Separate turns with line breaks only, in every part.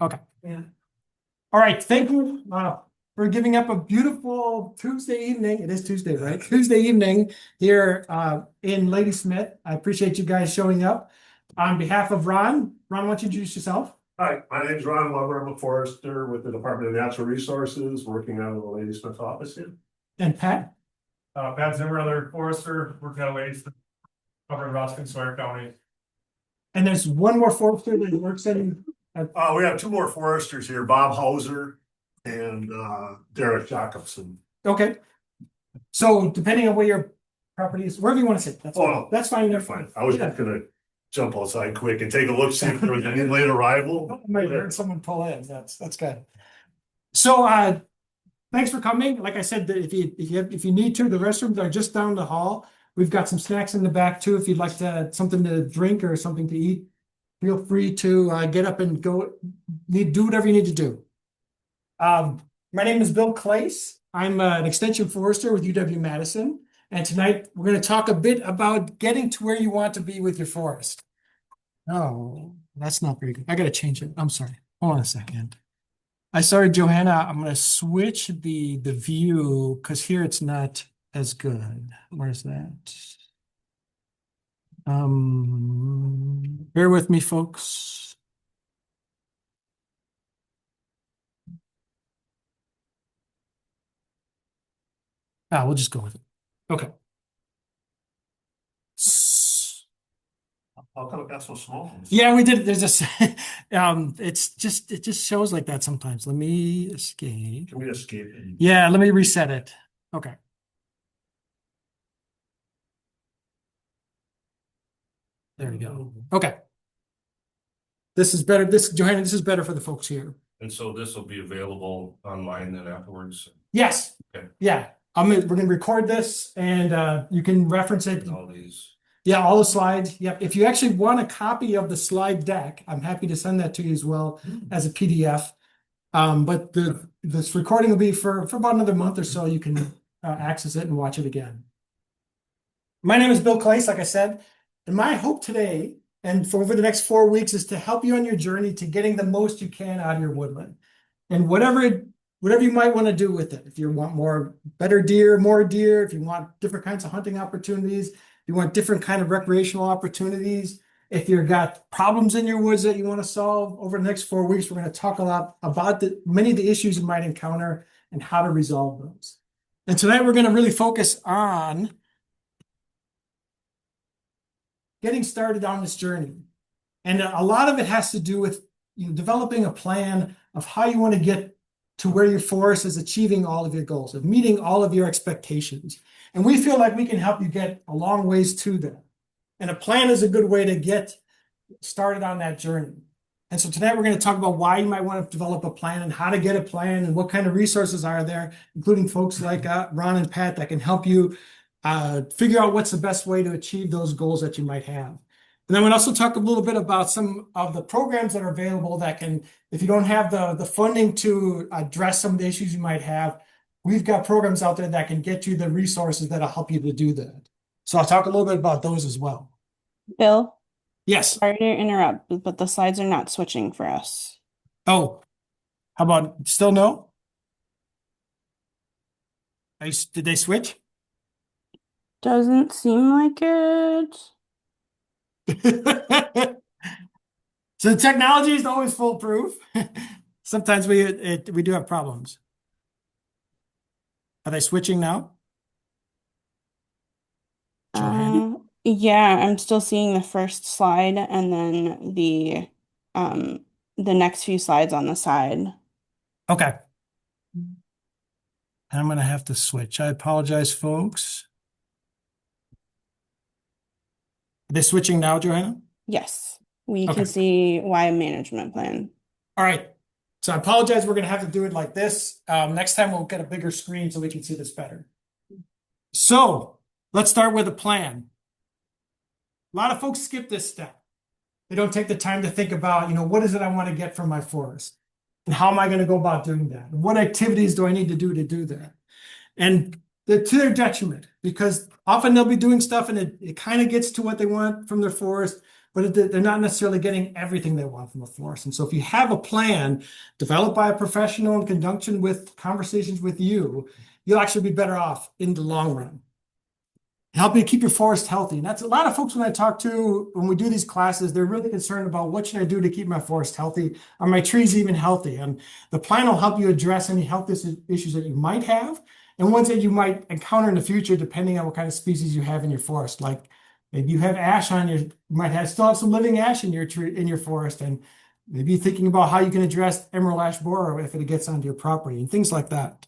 Okay.
Yeah.
All right. Thank you for giving up a beautiful Tuesday evening. It is Tuesday, right? Tuesday evening here in Ladysmith. I appreciate you guys showing up. On behalf of Ron, why don't you introduce yourself?
Hi, my name is Ron Lover. I'm a forester with the Department of Natural Resources, working out of the Ladysmith office here.
And Pat?
Pat Zimmer, other forester, working out of Ladysmith, covering Roskin, Sawyer County.
And there's one more forester that works in.
We have two more foresters here, Bob Hauser and Derek Jacobson.
Okay. So depending on where your property is, wherever you want to sit, that's fine.
They're fine. I was just gonna jump outside quick and take a look, see if there was any late arrival.
I might heard someone pull in. That's good. So thanks for coming. Like I said, if you need to, the restrooms are just down the hall. We've got some snacks in the back too. If you'd like something to drink or something to eat, feel free to get up and go. Do whatever you need to do. My name is Bill Clace. I'm an extension forester with UW-Madison. And tonight we're going to talk a bit about getting to where you want to be with your forest. Oh, that's not very good. I got to change it. I'm sorry. Hold on a second. I sorry, Johanna. I'm going to switch the view because here it's not as good. Where's that? Bear with me, folks. We'll just go with it. Okay.
How come it got so small?
Yeah, we did. There's a it just shows like that sometimes. Let me escape.
Can we escape?
Yeah, let me reset it. Okay. There we go. Okay. This is better. Johanna, this is better for the folks here.
And so this will be available online then afterwards?
Yes.
Okay.
Yeah. We're gonna record this and you can reference it.
All these.
Yeah, all the slides. Yep. If you actually want a copy of the slide deck, I'm happy to send that to you as well as a PDF. But this recording will be for about another month or so. You can access it and watch it again. My name is Bill Clace, like I said, and my hope today and for over the next 4 weeks is to help you on your journey to getting the most you can out of your woodland, and whatever you might want to do with it. If you want better deer, more deer, if you want different kinds of hunting opportunities, if you want different kind of recreational opportunities, if you've got problems in your woods that you want to solve, over the next 4 weeks, we're going to talk a lot about many of the issues you might encounter and how to resolve those. And tonight we're going to really focus on getting started on this journey. And a lot of it has to do with developing a plan of how you want to get to where your forest is achieving all of your goals, of meeting all of your expectations. And we feel like we can help you get a long ways to that. And a plan is a good way to get started on that journey. And so tonight we're going to talk about why you might want to develop a plan and how to get a plan and what kind of resources are there, including folks like Ron and Pat that can help you figure out what's the best way to achieve those goals that you might have. And then we'll also talk a little bit about some of the programs that are available that can, if you don't have the funding to address some of the issues you might have, we've got programs out there that can get you the resources that'll help you to do that. So I'll talk a little bit about those as well.
Bill?
Yes.
Sorry to interrupt, but the slides are not switching for us.
Oh, how about still no? Did they switch?
Doesn't seem like it.
So the technology is always foolproof. Sometimes we do have problems. Are they switching now?
Yeah, I'm still seeing the first slide and then the next few slides on the side.
Okay. I'm gonna have to switch. I apologize, folks. Are they switching now, Johanna?
Yes, we
Okay.
can see why management plan.
All right. So I apologize. We're going to have to do it like this. Next time we'll get a bigger screen so we can see this better. So let's start with a plan. A lot of folks skip this step. They don't take the time to think about, what is it I want to get from my forest? And how am I going to go about doing that? And what activities do I need to do that? And to their detriment, because often they'll be doing stuff and it kind of gets to what they want from their forest, but they're not necessarily getting everything they want from a forest. And so if you have a plan developed by a professional in conjunction with conversations with you, you'll actually be better off in the long run. Help you keep your forest healthy. And that's a lot of folks when I talk to, when we do these classes, they're really concerned about what should I do to keep my forest healthy? Are my trees even healthy? And the plan will help you address any health issues that you might have and ones that you might encounter in the future, depending on what kind of species you have in your forest. Like maybe you have ash on your, you might have still have some living ash in your tree, in your forest. And maybe you're thinking about how you can address emerald ash borer if it gets onto your property and things like that.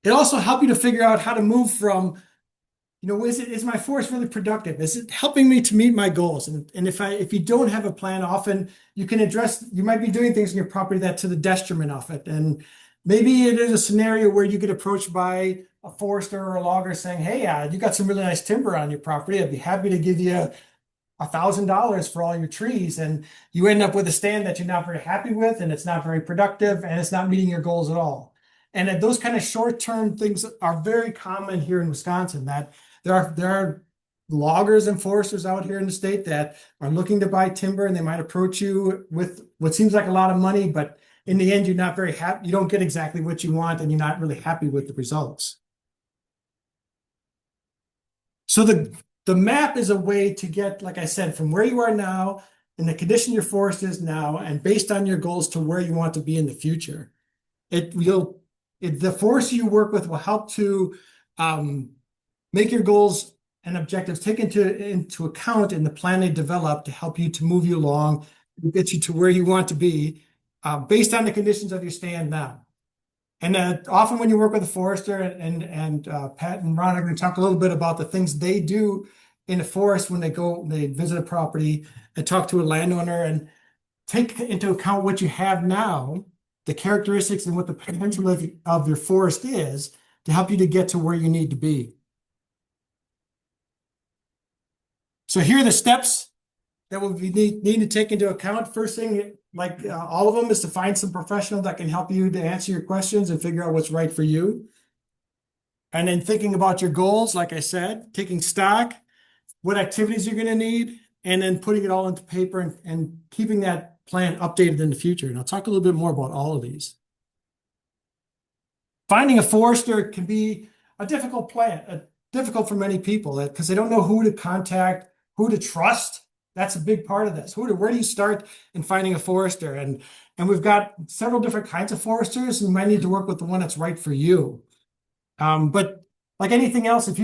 It also helps you to figure out how to move from, is my forest really productive? Is it helping me to meet my goals? And if you don't have a plan, often you might be doing things in your property that to the detriment of it. And maybe it is a scenario where you get approached by a forester or a logger saying, hey, you got some really nice timber on your property. I'd be happy to give you $1,000 for all your trees. And you end up with a stand that you're not very happy with, and it's not very productive, and it's not meeting your goals at all. And those kind of short-term things are very common here in Wisconsin, that there are loggers and foresters out here in the state that are looking to buy timber, and they might approach you with what seems like a lot of money, but in the end, you're not very happy. You don't get exactly what you want, and you're not really happy with the results. So the map is a way to get, like I said, from where you are now and the condition your forest is now, and based on your goals to where you want to be in the future. The forest you work with will help to make your goals and objectives take into account in the plan they develop to help you to move you along, get you to where you want to be, based on the conditions of your stand now. And often when you work with a forester, and Pat and Ron are going to talk a little bit about the things they do in the forest when they visit a property and talk to a landowner and take into account what you have now, the characteristics and what the potential of your forest is to help you to get to where you need to be. So here are the steps that we'll need to take into account. First thing, like all of them, is to find some professional that can help you to answer your questions and figure out what's right for you. And then thinking about your goals, like I said, taking stock, what activities you're going to need, and then putting it all into paper and keeping that plan updated in the future. And I'll talk a little bit more about all of these. Finding a forester can be a difficult difficult for many people because they don't know who to contact, who to trust. That's a big part of this. Where do you start in finding a forester? And we've got several different kinds of foresters, and you might need to work with the one that's right for you. But like anything else, if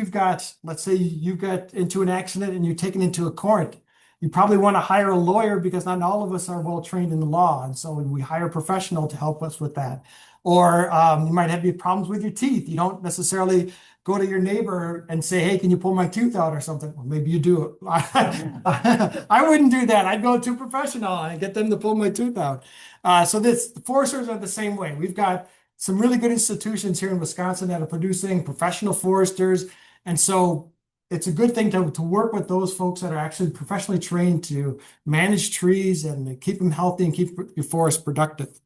let's say you got into an accident and you're taken into a court, you probably want to hire a lawyer because not all of us are well trained in the law. And so we hire a professional to help us with that. Or you might have problems with your teeth. You don't necessarily go to your neighbor and say, hey, can you pull my tooth out or something? Well, maybe you do. I wouldn't do that. I'd go to a professional and get them to pull my tooth out. So the foresters are the same way. We've got some really good institutions here in Wisconsin that are producing professional foresters. And so it's a good thing to work with those folks that are actually professionally trained to manage trees and keep them healthy and keep your forest productive.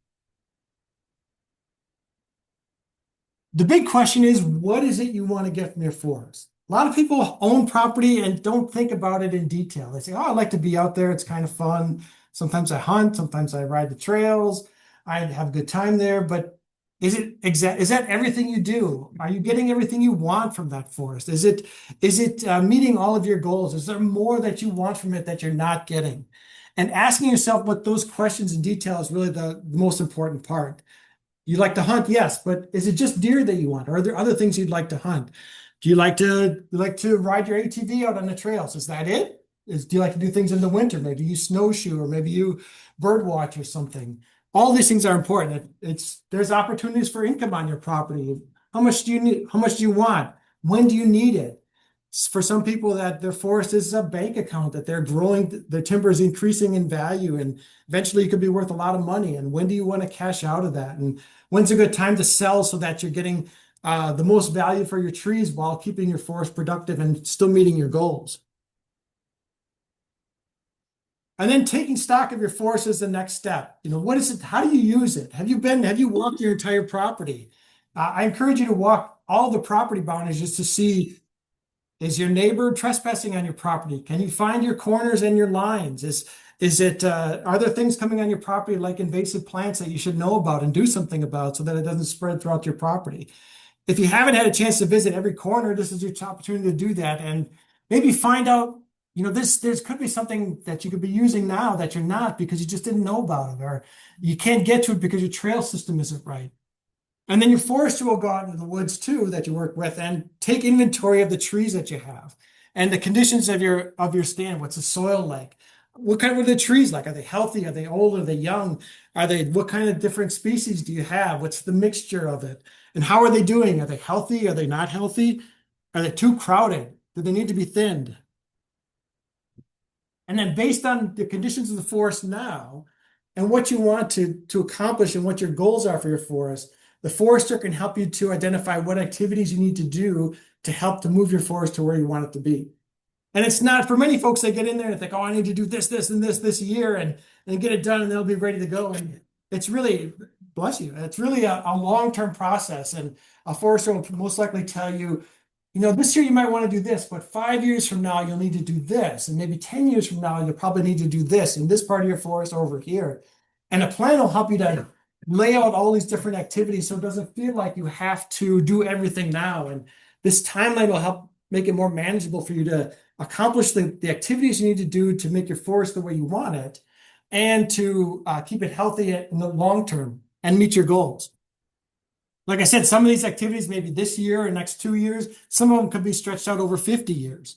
The big question is, what is it you want to get from your forest? A lot of people own property and don't think about it in detail. They say, oh, I like to be out there. It's kind of fun. Sometimes I hunt. Sometimes I ride the trails. I have a good time there. But is that everything you do? Are you getting everything you want from that forest? Is it meeting all of your goals? Is there more that you want from it that you're not getting? And asking yourself what those questions in detail is really the most important part. You like to hunt, yes, but is it just deer that you want? Or are there other things you'd like to hunt? Do you like to ride your ATV out on the trails? Is that it? Do you like to do things in the winter? Maybe you snowshoe, or maybe you bird watch or something. All these things are important. There's opportunities for income on your property. How much do you need? How much do you want? When do you need it? For some people, that their forest is a bank account, that they're growing, their timber is increasing in value, and eventually it could be worth a lot of money. And when do you want to cash out of that? And when's a good time to sell so that you're getting the most value for your trees while keeping your forest productive and still meeting your goals? And then taking stock of your forest is the next step. What is it? How do you use it? Have you walked your entire property? I encourage you to walk all the property boundaries just to see Is your neighbor trespassing on your property? Can you find your corners and your lines? Are there things coming on your property like invasive plants that you should know about and do something about so that it doesn't spread throughout your property? If you haven't had a chance to visit every corner, this is your opportunity to do that and maybe find out, there could be something that you could be using now that you're not because you just didn't know about it, or you can't get to it because your trail system isn't right. And then your forester will go out into the woods too that you work with and take inventory of the trees that you have and the conditions of your stand. What's the soil like? What kind of the trees like? Are they healthy? Are they old? Are they young? What kind of different species do you have? What's the mixture of it? And how are they doing? Are they healthy? Are they not healthy? Are they too crowded? Do they need to be thinned? And then based on the conditions of the forest now and what you want to accomplish and what your goals are for your forest, the forester can help you to identify what activities you need to do to help to move your forest to where you want it to be. And it's not for many folks, they get in there and think, oh, I need to do this, this, and this year and get it done and they'll be ready to go. And it's really, bless you, it's really a long-term process. And a forester will most likely tell you, this year you might want to do this, but 5 years from now, you'll need to do this. And maybe 10 years from now, you'll probably need to do this in this part of your forest over here. And a plan will help you to lay out all these different activities so it doesn't feel like you have to do everything now. And this timeline will help make it more manageable for you to accomplish the activities you need to do to make your forest the way you want it and to keep it healthy in the long term and meet your goals. Like I said, some of these activities maybe this year or next 2 years, some of them could be stretched out over 50 years.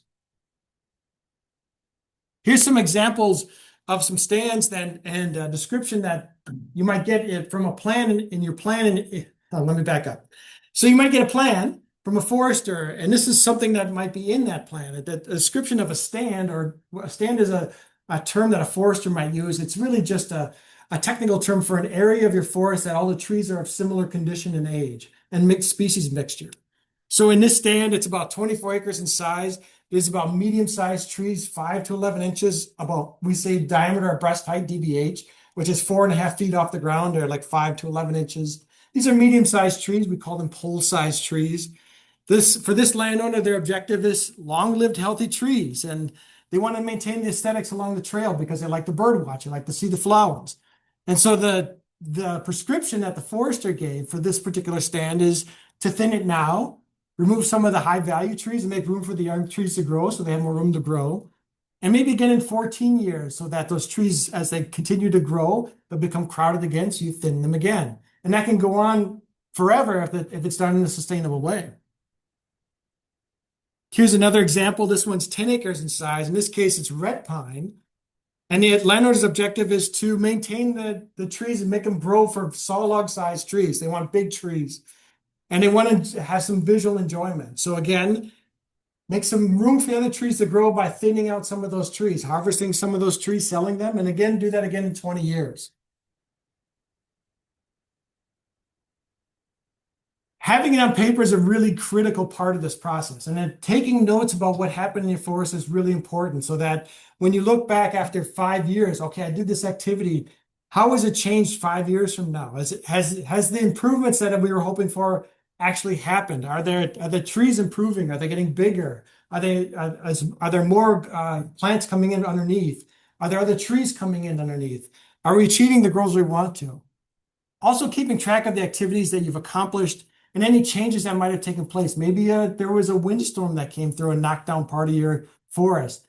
Here's some examples of some stands and a description that you might get from a plan in your plan. Let me back up. So you might get a plan from a forester, and this is something that might be in that plan. The description of a stand, or a stand is a term that a forester might use. It's really just a technical term for an area of your forest that all the trees are of similar condition and age and mixed species mixture. So in this stand, it's about 24 acres in size. There's about medium-sized trees, 5 to 11 inches, about, we say, diameter or breast height, DBH, which is 4.5 feet off the ground, or like 5 to 11 inches. These are medium-sized trees. We call them pole-sized trees. For this landowner, their objective is long-lived, healthy trees, and they want to maintain the aesthetics along the trail because they like the bird watch, they like to see the flowers. And so the prescription that the forester gave for this particular stand is to thin it now, remove some of the high value trees and make room for the young trees to grow so they have more room to grow. And maybe again in 14 years so that those trees, as they continue to grow, they'll become crowded again, so you thin them again. And that can go on forever if it's done in a sustainable way. Here's another example. This one's 10 acres in size. In this case, it's red pine. And the landowner's objective is to maintain the trees and make them grow for saw log sized trees. They want big trees. And they want to have some visual enjoyment. So again, make some room for the other trees to grow by thinning out some of those trees, harvesting some of those trees, selling them, and again, do that again in 20 years. Having it on paper is a really critical part of this process. And then taking notes about what happened in your forest is really important so that when you look back after 5 years, okay, I did this activity, how has it changed 5 years from now? Has the improvements that we were hoping for actually happened? Are the trees improving? Are they getting bigger? Are there more plants coming in underneath? Are there other trees coming in underneath? Are we achieving the goals we want to? Also keeping track of the activities that you've accomplished and any changes that might have taken place. Maybe there was a windstorm that came through and knocked down part of your forest.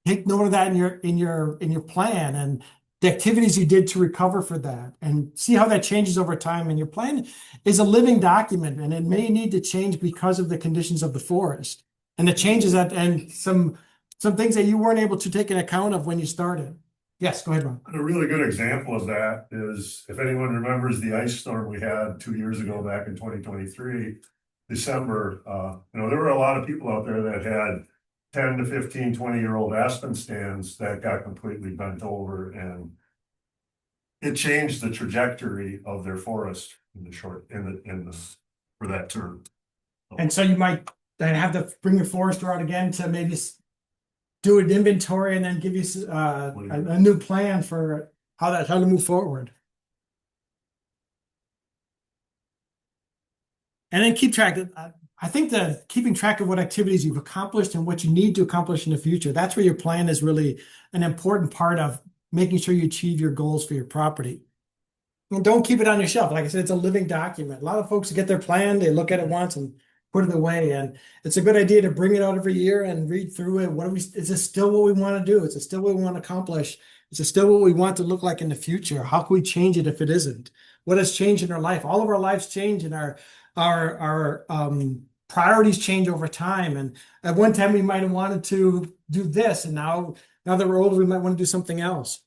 Take note of that in your plan and the activities you did to recover for that, and see how that changes over time. And your plan is a living document, and it may need to change because of the conditions of the forest and the changes and some things that you weren't able to take an account of when you started. Yes, go ahead, Ron.
A really good example of that is, if anyone remembers the ice storm we had 2 years ago back in 2023, December, there were a lot of people out there that had 10 to 15, 20-year-old aspen stands that got completely bent over, and it changed the trajectory of their forest for that term.
And so you might then have to bring your forester out again to maybe do an inventory and then give you a new plan for how to move forward. And then keep track of I think that keeping track of what activities you've accomplished and what you need to accomplish in the future, that's where your plan is really an important part of making sure you achieve your goals for your property. And don't keep it on your shelf. Like I said, it's a living document. A lot of folks get their plan, they look at it once and put it away. And it's a good idea to bring it out every year and read through it. Is this still what we want to do? Is it still what we want to accomplish? Is it still what we want to look like in the future? How can we change it if it isn't? What has changed in our life? All of our lives change and our priorities change over time. And at one time we might have wanted to do this, and now that we're older, we might want to do something else.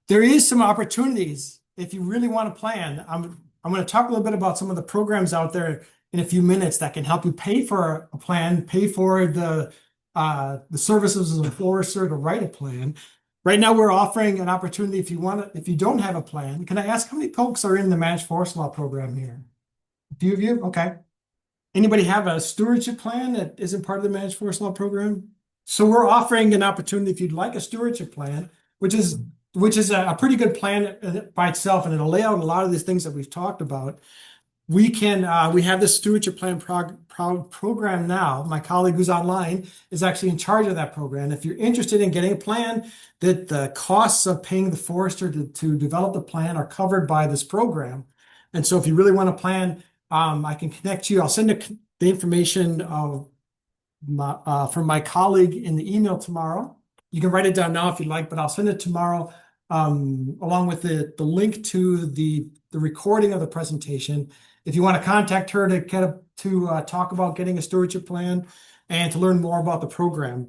There is some opportunities if you really want to plan. I'm going to talk a little bit about some of the programs out there in a few minutes that can help you pay for a plan, pay for the services of a forester to write a plan. Right now, we're offering an opportunity if you don't have a plan. Can I ask how many folks are in the Managed Forest Law program here? A few of you? Okay. Anybody have a stewardship plan that isn't part of the Managed Forest Law program? So we're offering an opportunity if you'd like a stewardship plan, which is a pretty good plan by itself, and it'll lay out a lot of these things that we've talked about. We have this stewardship plan program now. My colleague who's online is actually in charge of that program. If you're interested in getting a plan, that the costs of paying the forester to develop the plan are covered by this program. And so if you really want to plan, I can connect you. I'll send the information from my colleague in the email tomorrow. You can write it down now if you'd like, but I'll send it tomorrow along with the link to the recording of the presentation. If you want to contact her to talk about getting a stewardship plan and to learn more about the program.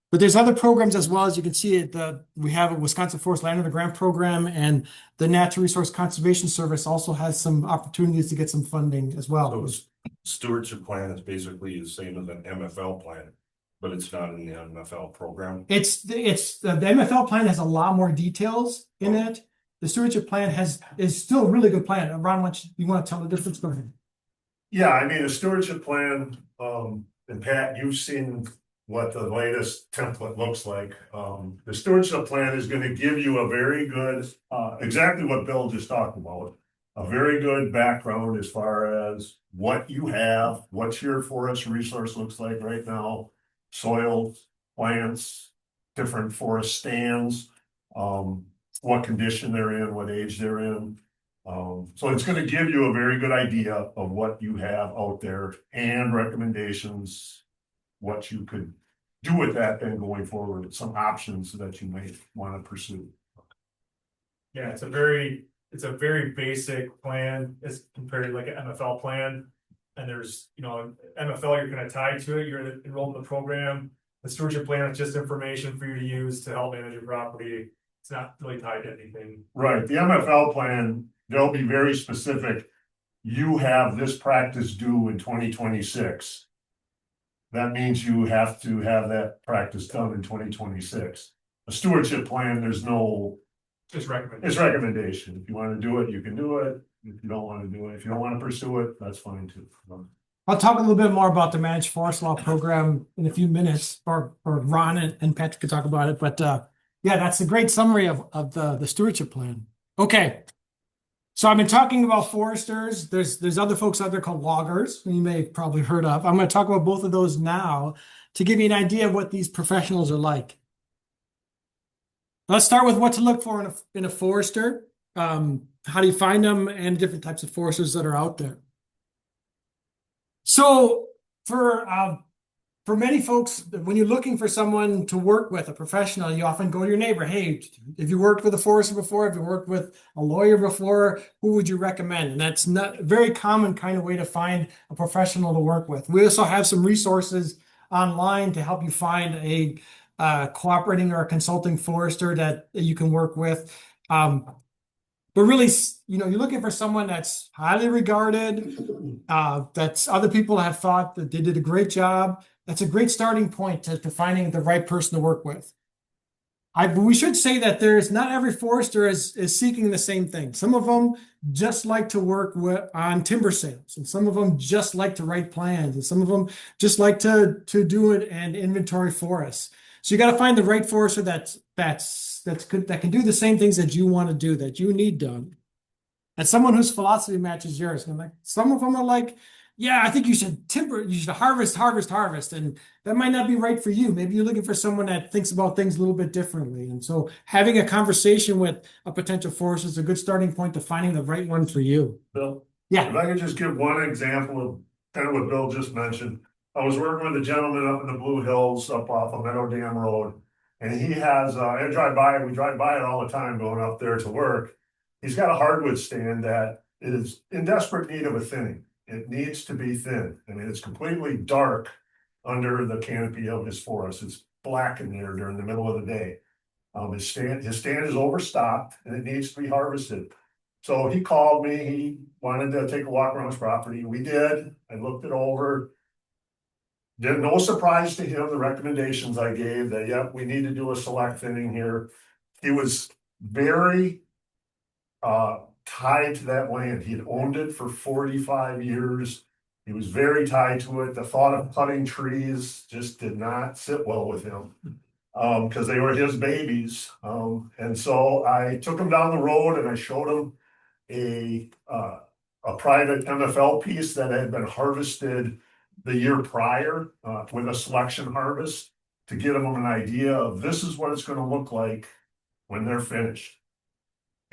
But there's other programs as well. As you can see, we have a Wisconsin Forest Land Owner Grant Program, and the Natural Resource Conservation Service also has some opportunities to get some funding as well.
So stewardship plan is basically the same as an MFL plan, but it's not in the MFL program.
The MFL plan has a lot more details in it. The stewardship plan is still a really good plan. Ron, you want to tell the difference? Go ahead.
Yeah, I mean, a stewardship plan, and Pat, you've seen what the latest template looks like. The stewardship plan is going to give you a very good, exactly what Bill just talked about, a very good background as far as what you have, what your forest resource looks like right now, soil, plants, different forest stands, what condition they're in, what age they're in. So it's going to give you a very good idea of what you have out there and recommendations, what you could do with that then going forward, some options that you may want to pursue.
Yeah, it's a very basic plan as compared to like an MFL plan. And there's, MFL, you're kind of tied to it, you're enrolled in the program. The stewardship plan is just information for you to use to help manage your property. It's not really tied to anything.
Right, the MFL plan, they'll be very specific. You have this practice due in 2026. That means you have to have that practice done in 2026. A stewardship plan, there's no.
It's recommendation.
It's recommendation. If you want to do it, you can do it. If you don't want to do it, if you don't want to pursue it, that's fine too.
I'll talk a little bit more about the Managed Forest Law program in a few minutes, or Ron and Patrick could talk about it. But yeah, that's a great summary of the stewardship plan. Okay. So I've been talking about foresters. There's other folks out there called loggers, who you may have probably heard of. I'm going to talk about both of those now to give you an idea of what these professionals are like. Let's start with what to look for in a forester. How do you find them, and different types of foresters that are out there. So for many folks, when you're looking for someone to work with, a professional, you often go to your neighbor. Hey, if you worked with a forester before, if you worked with a lawyer before, who would you recommend? And that's not a very common kind of way to find a professional to work with. We also have some resources online to help you find a cooperating or a consulting forester that you can work with. But really, you're looking for someone that's highly regarded, that's other people have thought that they did a great job. That's a great starting point to finding the right person to work with. We should say that not every forester is seeking the same thing. Some of them just like to work on timber sales, and some of them just like to write plans, and some of them just like to do it and inventory forests. So you got to find the right forester that's good, that can do the same things that you want to do, that you need done. and someone whose philosophy matches yours. And like some of them are like, yeah, I think you should harvest, harvest, harvest. And that might not be right for you. Maybe you're looking for someone that thinks about things a little bit differently. And so having a conversation with a potential forester is a good starting point to finding the right one for you.
Bill,
Yeah.
if I could just give one example of kind of what Bill just mentioned. I was working with a gentleman up in the Blue Hills up off of Meadow Dam Road. And he has, we drive by it all the time going up there to work. He's got a hardwood stand that is in desperate need of a thinning. It needs to be thinned. I mean, it's completely dark under the canopy of his forest. It's black in there during the middle of the day. His stand is overstocked and it needs to be harvested. So he called me. He wanted to take a walk around his property. We did. I looked it over. No surprise to him, the recommendations I gave that, yep, we need to do a select thinning here. He was very tied to that land. He had owned it for 45 years. He was very tied to it. The thought of cutting trees just did not sit well with him because they were his babies. And so I took him down the road and I showed him a private MFL piece that had been harvested the year prior with a selection harvest to give them an idea of this is what it's going to look like when they're finished.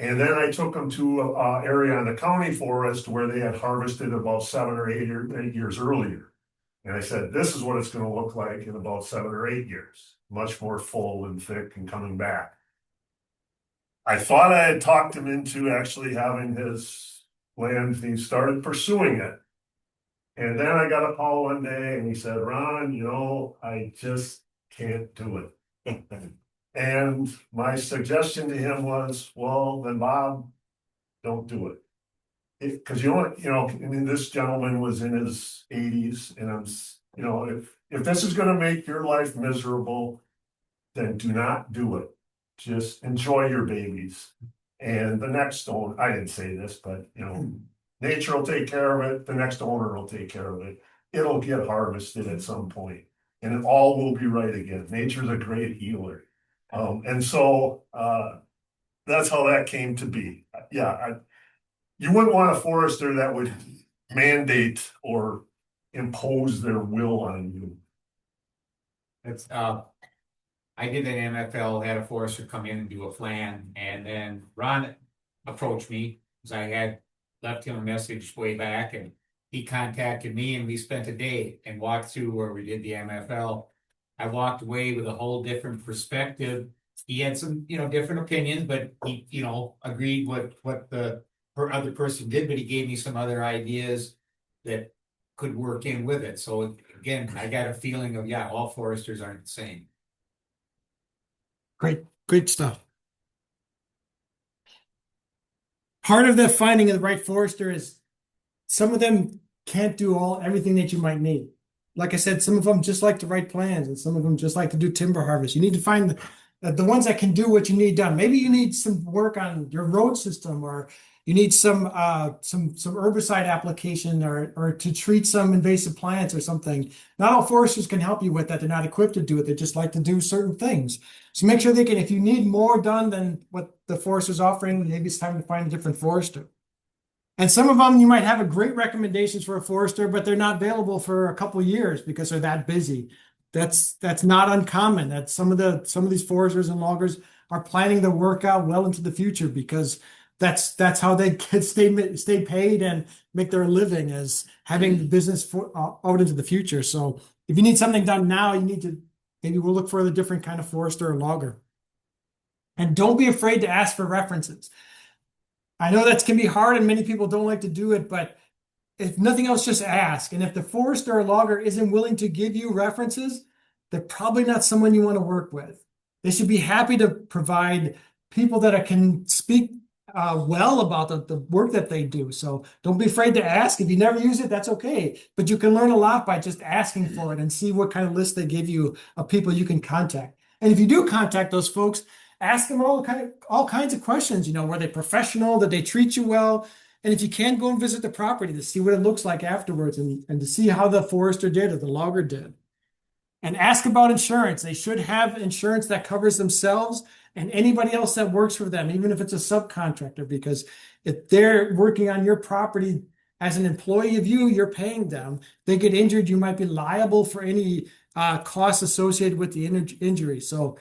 And then I took them to an area in the county forest where they had harvested about 7 or 8 years earlier. And I said, this is what it's going to look like in about 7 or 8 years, much more full and thick and coming back. I thought I had talked him into actually having his land. He started pursuing it. And then I got a call one day and he said, Ron, I just can't do it. And my suggestion to him was, well, then Bob, don't do it. Because this gentleman was in his 80s and if this is going to make your life miserable, then do not do it. Just enjoy your babies. And the next owner, I didn't say this, but nature will take care of it. The next owner will take care of it. It'll get harvested at some point and it all will be right again. Nature's a great healer. And so that's how that came to be. You wouldn't want a forester that would mandate or impose their will on you.
That's I did an MFL, had a forester come in and do a plan, and then Ron approached me because I had left him a message way back, and he contacted me, and we spent a day and walked through where we did the MFL. I walked away with a whole different perspective. He had some, different opinions, but he, agreed with what the other person did, but he gave me some other ideas that could work in with it. So again, I got a feeling of, all foresters aren't the same.
Great stuff. Part of the finding of the right forester is some of them can't do everything that you might need. Like I said, some of them just like to write plans and some of them just like to do timber harvest. You need to find the ones that can do what you need done. Maybe you need some work on your road system, or you need some herbicide application or to treat some invasive plants or something. Not all foresters can help you with that. They're not equipped to do it. They just like to do certain things. So make sure if you need more done than what the forester's offering, maybe it's time to find a different forester. And some of them, you might have a great recommendations for a forester, but they're not available for a couple of years because they're that busy. That's not uncommon. That some of these foresters and loggers are planning their work out well into the future because that's how they can stay paid and make their living, as having the business out into the future. So if you need something done now, maybe we'll look for a different kind of forester or logger. And don't be afraid to ask for references. I know that can be hard and many people don't like to do it, but if nothing else, just ask. And if the forester or logger isn't willing to give you references, they're probably not someone you want to work with. They should be happy to provide people that can speak well about the work that they do. So don't be afraid to ask. If you never use it, that's okay. But you can learn a lot by just asking for it and see what kind of list they give you of people you can contact. And if you do contact those folks, ask them all kinds of questions. Were they professional? Did they treat you well? And if you can, go and visit the property to see what it looks like afterwards and to see how the forester did or the logger did. And ask about insurance. They should have insurance that covers themselves and anybody else that works for them, even if it's a subcontractor, because if they're working on your property as an employee of you, you're paying them. They get injured, you might be liable for any costs associated with the injury. So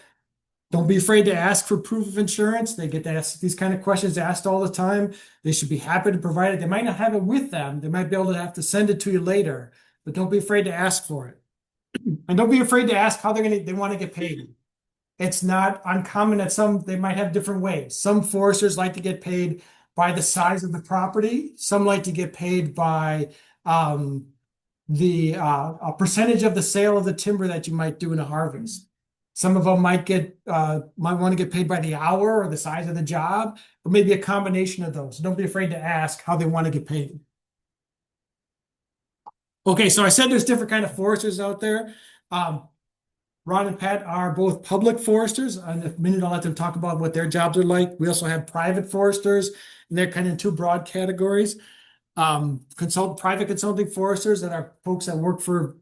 don't be afraid to ask for proof of insurance. They get asked these kind of questions asked all the time. They should be happy to provide it. They might not have it with them. They might be able to have to send it to you later, but don't be afraid to ask for it. And don't be afraid to ask how they want to get paid. It's not uncommon that they might have different ways. Some foresters like to get paid by the size of the property. Some like to get paid by a percentage of the sale of the timber that you might do in a harvest. Some of them might want to get paid by the hour or the size of the job, or maybe a combination of those. Don't be afraid to ask how they want to get paid. Okay, so I said there's different kind of foresters out there. Ron and Pat are both public foresters. In a minute, I'll let them talk about what their jobs are like. We also have private foresters, and they're kind of in two broad categories. Private consulting foresters that are folks that work for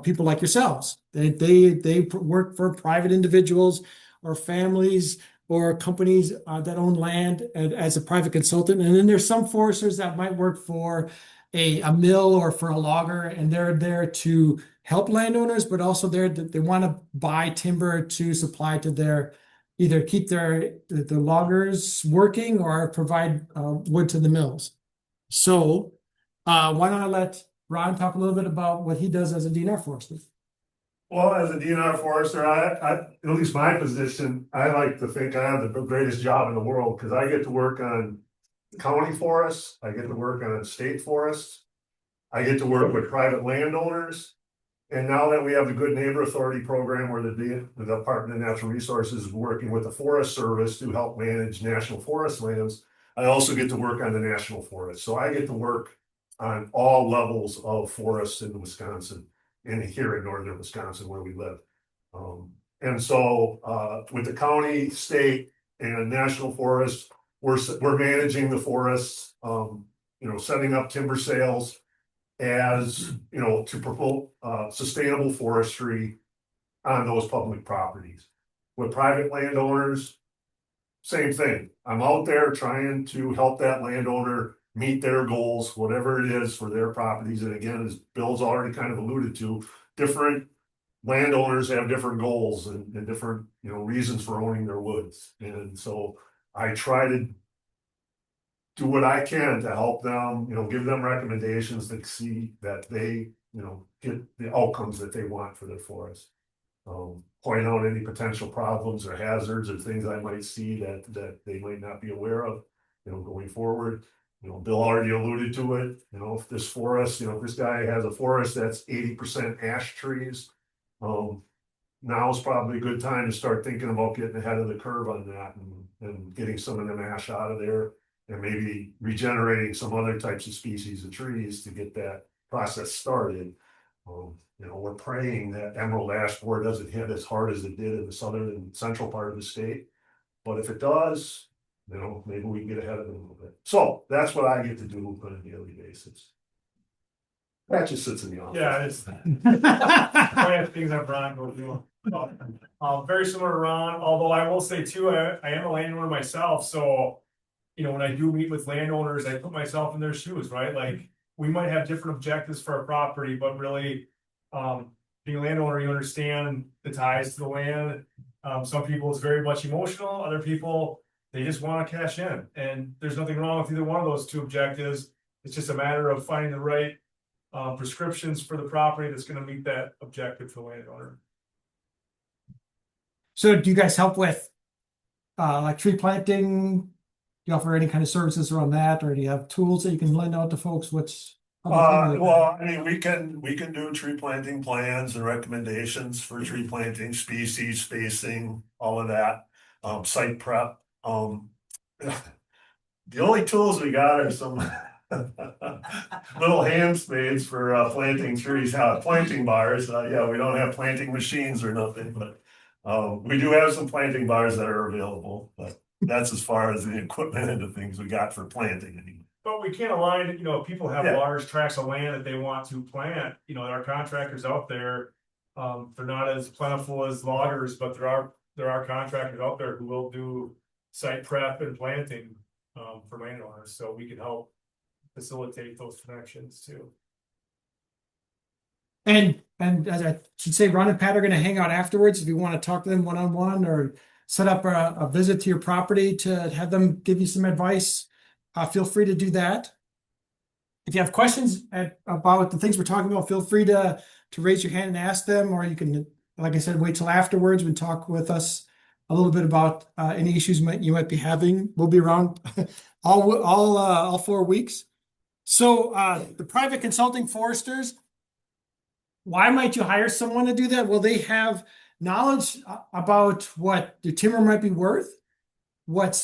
people like yourselves. They work for private individuals or families or companies that own land as a private consultant. And then there's some foresters that might work for a mill or for a logger, and they're there to help landowners, but also they want to buy timber to supply to either keep the loggers working or provide wood to the mills. So why don't I let Ron talk a little bit about what he does as a DNR forester?
Well, as a DNR forester, at least my position, I like to think I have the greatest job in the world because I get to work on county forests, I get to work on state forests, I get to work with private landowners. And now that we have the Good Neighbor Authority program where the Department of Natural Resources is working with the Forest Service to help manage national forest lands, I also get to work on the national forest. So I get to work on all levels of forests in Wisconsin and here in northern Wisconsin where we live. And so with the county, state, and national forests, we're managing the forests, setting up timber sales as, to promote sustainable forestry on those public properties. With private landowners, same thing. I'm out there trying to help that landowner meet their goals, whatever it is for their properties. And again, as Bill's already kind of alluded to, different landowners have different goals and different, reasons for owning their woods. And so I try to do what I can to help them, give them recommendations to see that they, get the outcomes that they want for their forest. Point out any potential problems or hazards or things I might see that they might not be aware of, going forward. Bill already alluded to it, if this forest, if this guy has a forest that's 80% ash trees, now is probably a good time to start thinking about getting ahead of the curve on that and getting some of them ash out of there and maybe regenerating some other types of species of trees to get that process started. We're praying that emerald ash borer doesn't hit as hard as it did in the southern and central part of the state. But if it does, maybe we can get ahead of it a little bit. So that's what I get to do on a daily basis. That just sits in the office.
Yeah, it's one of the things that Ron goes through. Very similar to Ron, although I will say too, I am a landowner myself. So, when I do meet with landowners, I put myself in their shoes, right? Like we might have different objectives for a property, but really, being a landowner, you understand the ties to the land. Some people it's very much emotional. Other people, they just want to cash in. And there's nothing wrong with either one of those two objectives. It's just a matter of finding the right prescriptions for the property that's going to meet that objective for the landowner.
So do you guys help with like tree planting? Do you offer any kind of services around that, or do you have tools that you can lend out to folks?
Well, I mean, we can do tree planting plans and recommendations for tree planting, species, spacing, all of that, site prep. The only tools we got are some little hand spades for planting trees, planting bars. Yeah, we don't have planting machines or nothing, but we do have some planting bars that are available. But that's as far as the equipment and the things we got for planting.
But we can't align, if people have
Yeah.
large tracts of land that they want to plant, our contractors out there, they're not as plentiful as loggers, but there are contractors out there who will do site prep and planting. for landowners, so we can help facilitate those connections too.
And as I should say, Ron and Pat are going to hang out afterwards if you want to talk to them one-on-one or set up a visit to your property to have them give you some advice. Feel free to do that. If you have questions about the things we're talking about, feel free to raise your hand and ask them, or you can, like I said, wait till afterwards and talk with us a little bit about any issues you might be having. We'll be around all 4 weeks. So the private consulting foresters, why might you hire someone to do that? Well, they have knowledge about what the timber might be worth, what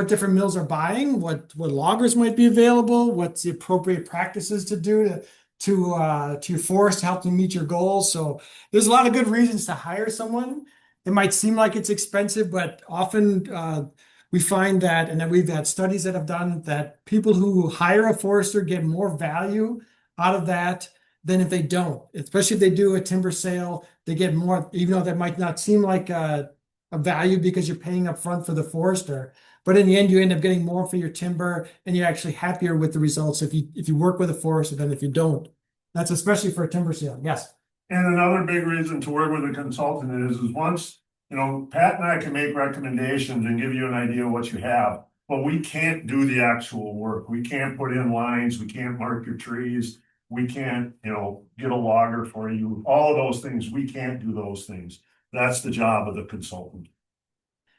different mills are buying, what loggers might be available, what's the appropriate practices to do to your forest to help them meet your goals. So there's a lot of good reasons to hire someone. It might seem like it's expensive, but often we find that, and then we've had studies that have done that people who hire a forester get more value out of that than if they don't. Especially if they do a timber sale, they get more, even though that might not seem like a value because you're paying up front for the forester. But in the end, you end up getting more for your timber, and you're actually happier with the results if you work with a forester than if you don't. That's especially for a timber sale. Yes.
And another big reason to work with a consultant is once, Pat and I can make recommendations and give you an idea of what you have, but we can't do the actual work. We can't put in lines. We can't mark your trees. We can't, get a logger for you. All of those things, we can't do those things. That's the job of the consultant.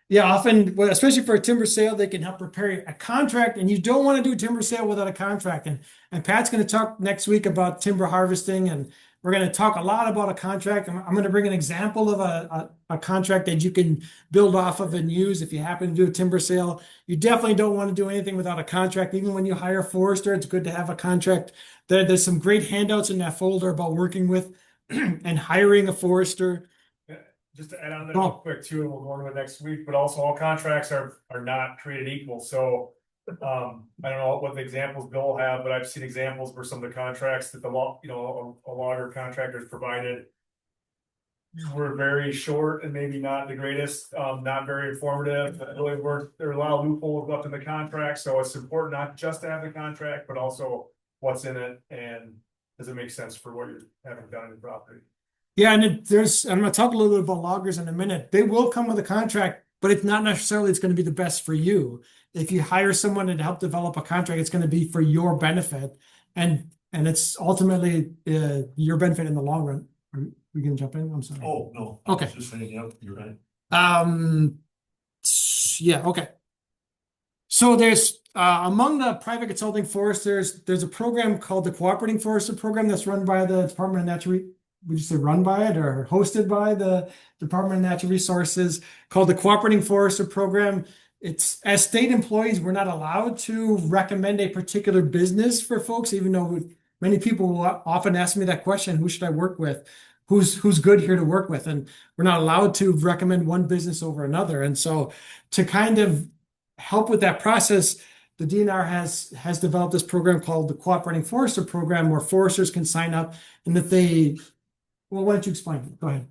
Yeah, often, well, especially for a timber sale, they can help prepare a contract, and you don't want to do a timber sale without a contract. And Pat's going to talk next week about timber harvesting, and we're going to talk a lot about a contract. I'm going to bring an example of a contract that you can build off of and use if you happen to do a timber sale. You definitely don't want to do anything without a contract. Even when you hire a forester, it's good to have a contract. There's some great handouts in that folder about working with and hiring a forester.
Just to add on that real quick too, and we'll go into it next week, but also all contracts are not created equal. So I don't know what the examples Bill will have, but I've seen examples where some of the contracts that a logger contractors provided were very short and maybe not the greatest, not very informative. Really weren't, there are a lot of loopholes left in the contract, so it's important not just to have the contract, but also what's in it and does it make sense for what you're having done in the property.
Yeah, and I'm going to talk a little bit about loggers in a minute. They will come with a contract, but it's not necessarily it's going to be the best for you. If you hire someone to help develop a contract, it's going to be for your benefit, and it's ultimately your benefit in the long run. Are we going to jump in? I'm sorry.
Oh, no.
Okay.
I was just saying, yep, you're right.
Yeah, okay. So there's among the private consulting foresters, there's a program called the Cooperating Forester Program that's run by the Department of Natural. Would you say run by it or hosted by the Department of Natural Resources, called the Cooperating Forester Program. It's, as state employees, we're not allowed to recommend a particular business for folks, even though many people will often ask me that question: who should I work with? Who's good here to work with? And we're not allowed to recommend one business over another. And so to kind of help with that process, the DNR has developed this program called the Cooperating Forester Program, where foresters can sign up, and that they, well, why don't you explain it? Go ahead.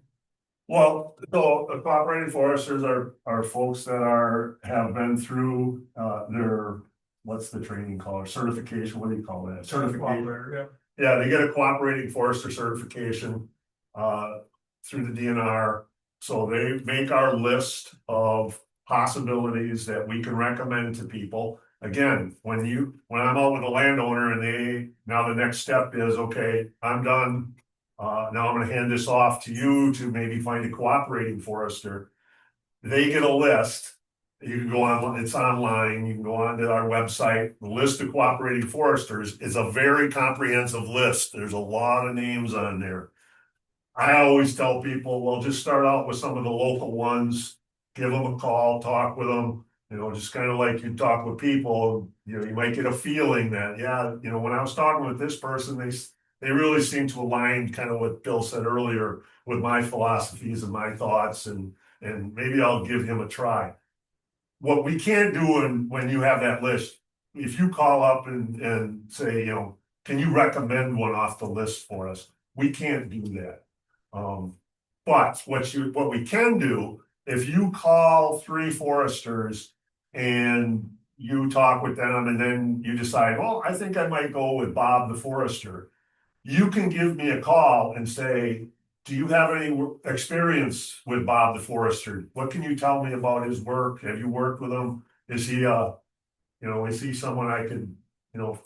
Well, so the cooperating foresters are folks that have been through their, what's the training called? Certification, what do you call that? Certification. Yeah, they get a cooperating forester certification through the DNR. So they make our list of possibilities that we can recommend to people. Again, when I'm out with a landowner and now the next step is, okay, I'm done. Now I'm going to hand this off to you to maybe find a cooperating forester. They get a list. You can go on, it's online. You can go onto our website. The list of cooperating foresters is a very comprehensive list. There's a lot of names on there. I always tell people, well, just start out with some of the local ones, give them a call, talk with them, just kind of like you talk with people, you might get a feeling that, yeah, when I was talking with this person, they really seem to align kind of what Bill said earlier with my philosophies and my thoughts, and maybe I'll give him a try. What we can't do when you have that list, if you call up and say, can you recommend one off the list for us? We can't do that. But what we can do, if you call 3 foresters and you talk with them and then you decide, oh, I think I might go with Bob the forester. You can give me a call and say, do you have any experience with Bob the forester? What can you tell me about his work? Have you worked with him? Is he is he someone I could,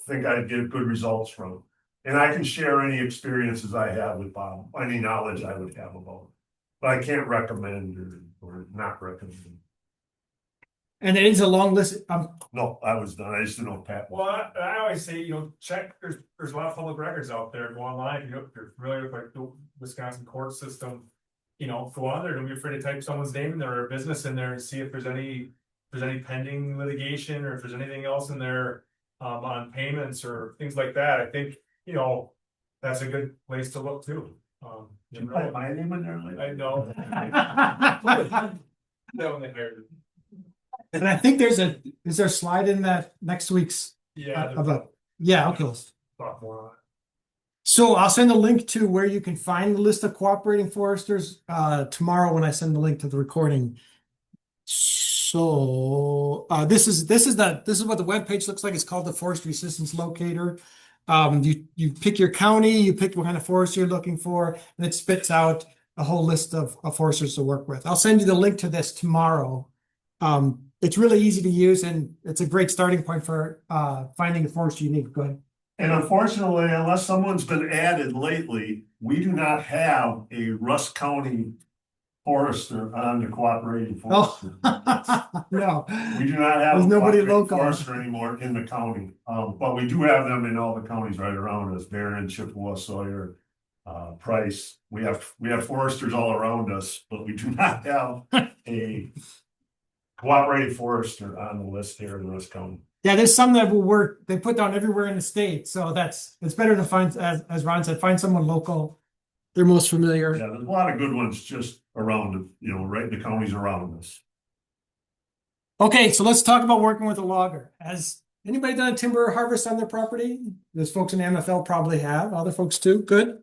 think I'd get good results from? And I can share any experiences I have with Bob, any knowledge I would have about him. But I can't recommend or not recommend.
And it is a long list.
No, I was done. I just didn't know Pat.
Well, I always say, check, there's a lot of public records out there, go online, if you're familiar with like the Wisconsin court system. Go on there, don't be afraid to type someone's name in there or business in there and see if there's any pending litigation or if there's anything else in there. On payments or things like that, I think, that's a good place to look too.
Did you put my name in there?
I know. That one they hired.
And I think is there a slide in that next week's
Yeah.
about, yeah, okay.
Talk more on it.
So I'll send a link to where you can find the list of cooperating foresters tomorrow when I send the link to the recording. So this is what the webpage looks like. It's called the Forestry Assistance Locator. You pick your county, you pick what kind of forest you're looking for, and it spits out a whole list of foresters to work with. I'll send you the link to this tomorrow. It's really easy to use and it's a great starting point for finding a forest you need. Go ahead.
And unfortunately, unless someone's been added lately, we do not have a Rusk County forester on the cooperating forester.
No,
We do not have
There's
a
nobody
cooperating
local.
forester anymore in the county. But we do have them in all the counties right around us, Barron, Chippewa, Sawyer, Price. We have foresters all around us, but we do not have a cooperating forester on the list here in Rusk County.
yeah, there's some that will work. They put down everywhere in the state, so it's better to find, as Ron said, find someone local. They're most familiar.
Yeah, there's a lot of good ones just around, right in the counties around us.
Okay, so let's talk about working with a logger. Has anybody done a timber harvest on their property? Those folks in the MFL probably have, other folks too. Good.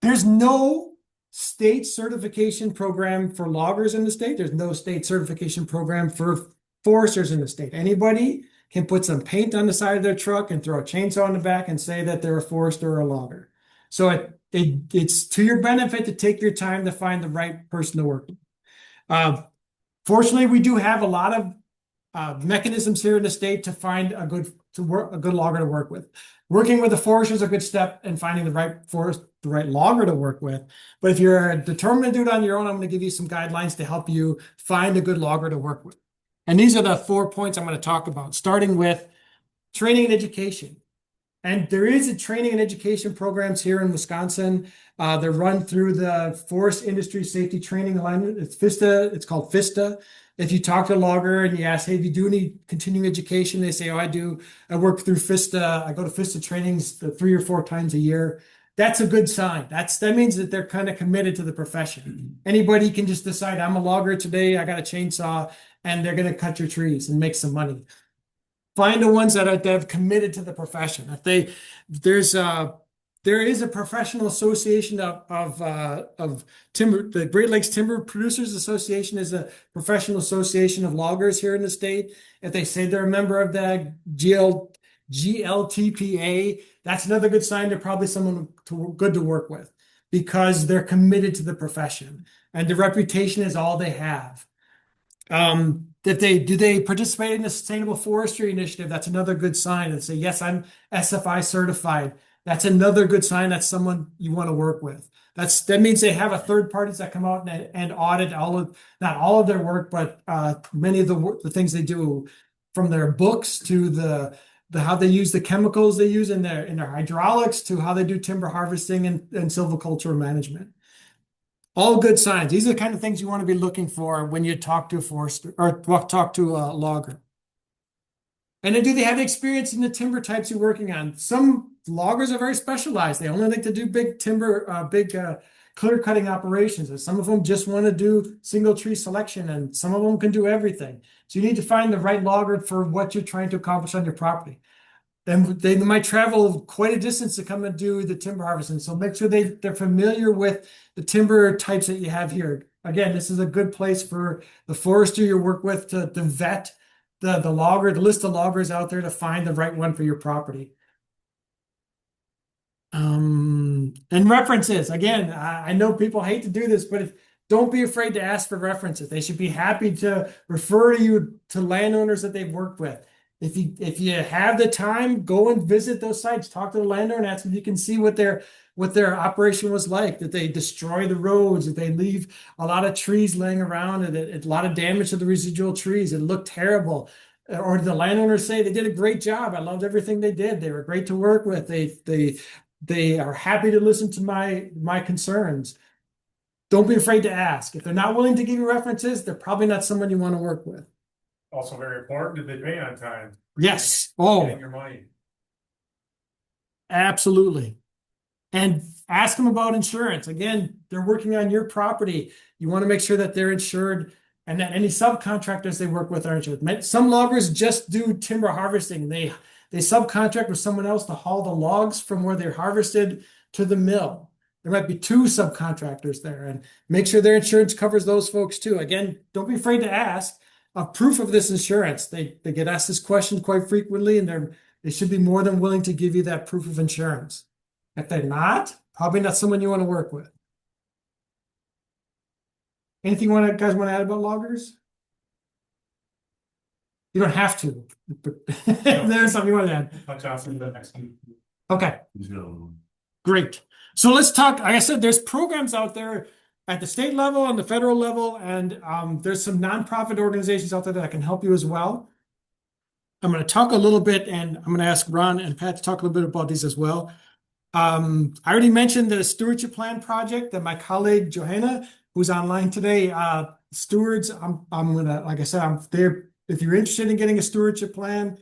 There's no state certification program for loggers in the state. There's no state certification program for foresters in the state. Anybody can put some paint on the side of their truck and throw a chainsaw in the back and say that they're a forester or a logger. So it's to your benefit to take your time to find the right person to work with. Fortunately, we do have a lot of mechanisms here in the state to find a good logger to work with. Working with a forester is a good step in finding the right logger to work with. But if you're determined to do it on your own, I'm going to give you some guidelines to help you find a good logger to work with. And these are the 4 points I'm going to talk about, starting with training and education. And there is a training and education programs here in Wisconsin. They're run through the Forest Industry Safety Training Alignment. It's FISTA. It's called FISTA. If you talk to a logger and you ask, hey, do you do any continuing education? They say, oh, I do. I work through FISTA. I go to FISTA trainings 3 or 4 times a year. That's a good sign. That means that they're kind of committed to the profession. Anybody can just decide, I'm a logger today. I got a chainsaw, and they're going to cut your trees and make some money. Find the ones that have committed to the profession. There is a professional association of timber. The Great Lakes Timber Producers Association is a professional association of loggers here in the state. If they say they're a member of the GLTPA, that's another good sign. They're probably someone good to work with because they're committed to the profession and the reputation is all they have. If they participate in the Sustainable Forestry Initiative, that's another good sign. And say, yes, I'm SFI certified. That's another good sign. That's someone you want to work with. That means they have a third parties that come out and audit not all of their work, but many of the things they do, from their books to the how they use the chemicals they use in their hydraulics to how they do timber harvesting and silviculture management. All good signs. These are the kind of things you want to be looking for when you talk to a forester or talk to a logger. And then, do they have experience in the timber types you're working on? Some loggers are very specialized. They only like to do big timber, clear cutting operations. And some of them just want to do single tree selection, and some of them can do everything. So you need to find the right logger for what you're trying to accomplish on your property. Then they might travel quite a distance to come and do the timber harvesting. So make sure they're familiar with the timber types that you have here. Again, this is a good place for the forester you work with to vet the logger, the list of loggers out there to find the right one for your property. And references, again, I know people hate to do this, but don't be afraid to ask for references. They should be happy to refer you to landowners that they've worked with. If you have the time, go and visit those sites, talk to the landowner and ask if you can see what their operation was like. Did they destroy the roads? Did they leave a lot of trees laying around and a lot of damage to the residual trees? It looked terrible. Or did the landowner say they did a great job? I loved everything they did. They were great to work with. They are happy to listen to my concerns. Don't be afraid to ask. If they're not willing to give you references, they're probably not someone you want to work with.
Also very important, did they pay on time?
Yes. Oh,
Getting your money.
absolutely. And ask them about insurance. Again, they're working on your property. You want to make sure that they're insured and that any subcontractors they work with are insured. Some loggers just do timber harvesting. They subcontract with someone else to haul the logs from where they're harvested to the mill. There might be 2 subcontractors there, and make sure their insurance covers those folks too. Again, don't be afraid to ask a proof of this insurance. They get asked this question quite frequently, and they should be more than willing to give you that proof of insurance. If they're not, probably not someone you want to work with. Anything guys want to add about loggers? You don't have to. But there's something you want to add.
Touch on the next one.
Okay,
He's gonna-
great. So let's talk. Like I said, there's programs out there at the state level and the federal level, and there's some nonprofit organizations out there that can help you as well. I'm going to talk a little bit, and I'm going to ask Ron and Pat to talk a little bit about these as well. I already mentioned the stewardship plan project that my colleague Johanna, who's online today, stewards. I'm gonna, like I said, I'm there. If you're interested in getting a stewardship plan,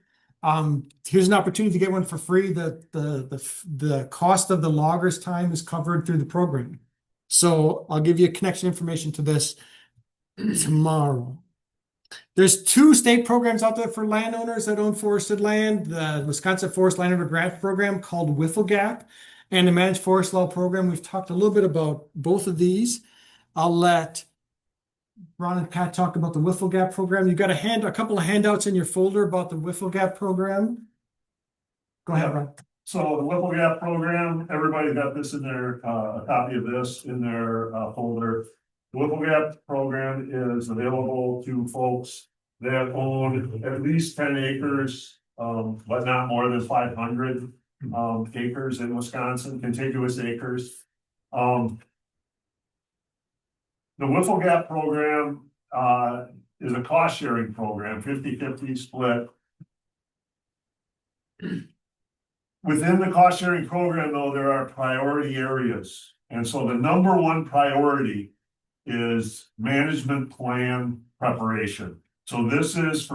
here's an opportunity to get one for free. The cost of the logger's time is covered through the program. So I'll give you connection information to this tomorrow. There's 2 state programs out there for landowners that own forested land. The Wisconsin Forest Landowner Grant Program called Wiffle Gap and the Managed Forest Law Program. We've talked a little bit about both of these. I'll let Ron and Pat talk about the Wiffle Gap program. You got a couple of handouts in your folder about the Wiffle Gap program. Go ahead, Ron.
So the Whipple Gap program, everybody got this in their, a copy of this in their folder. The Whipple Gap program is available to folks that own at least 10 acres, but not more than 500 acres in Wisconsin, contiguous acres. The Whipple Gap program is a cost sharing program, 50-50 split. Within the cost sharing program, though, there are priority areas. And so the number 1 priority is management plan preparation. So this is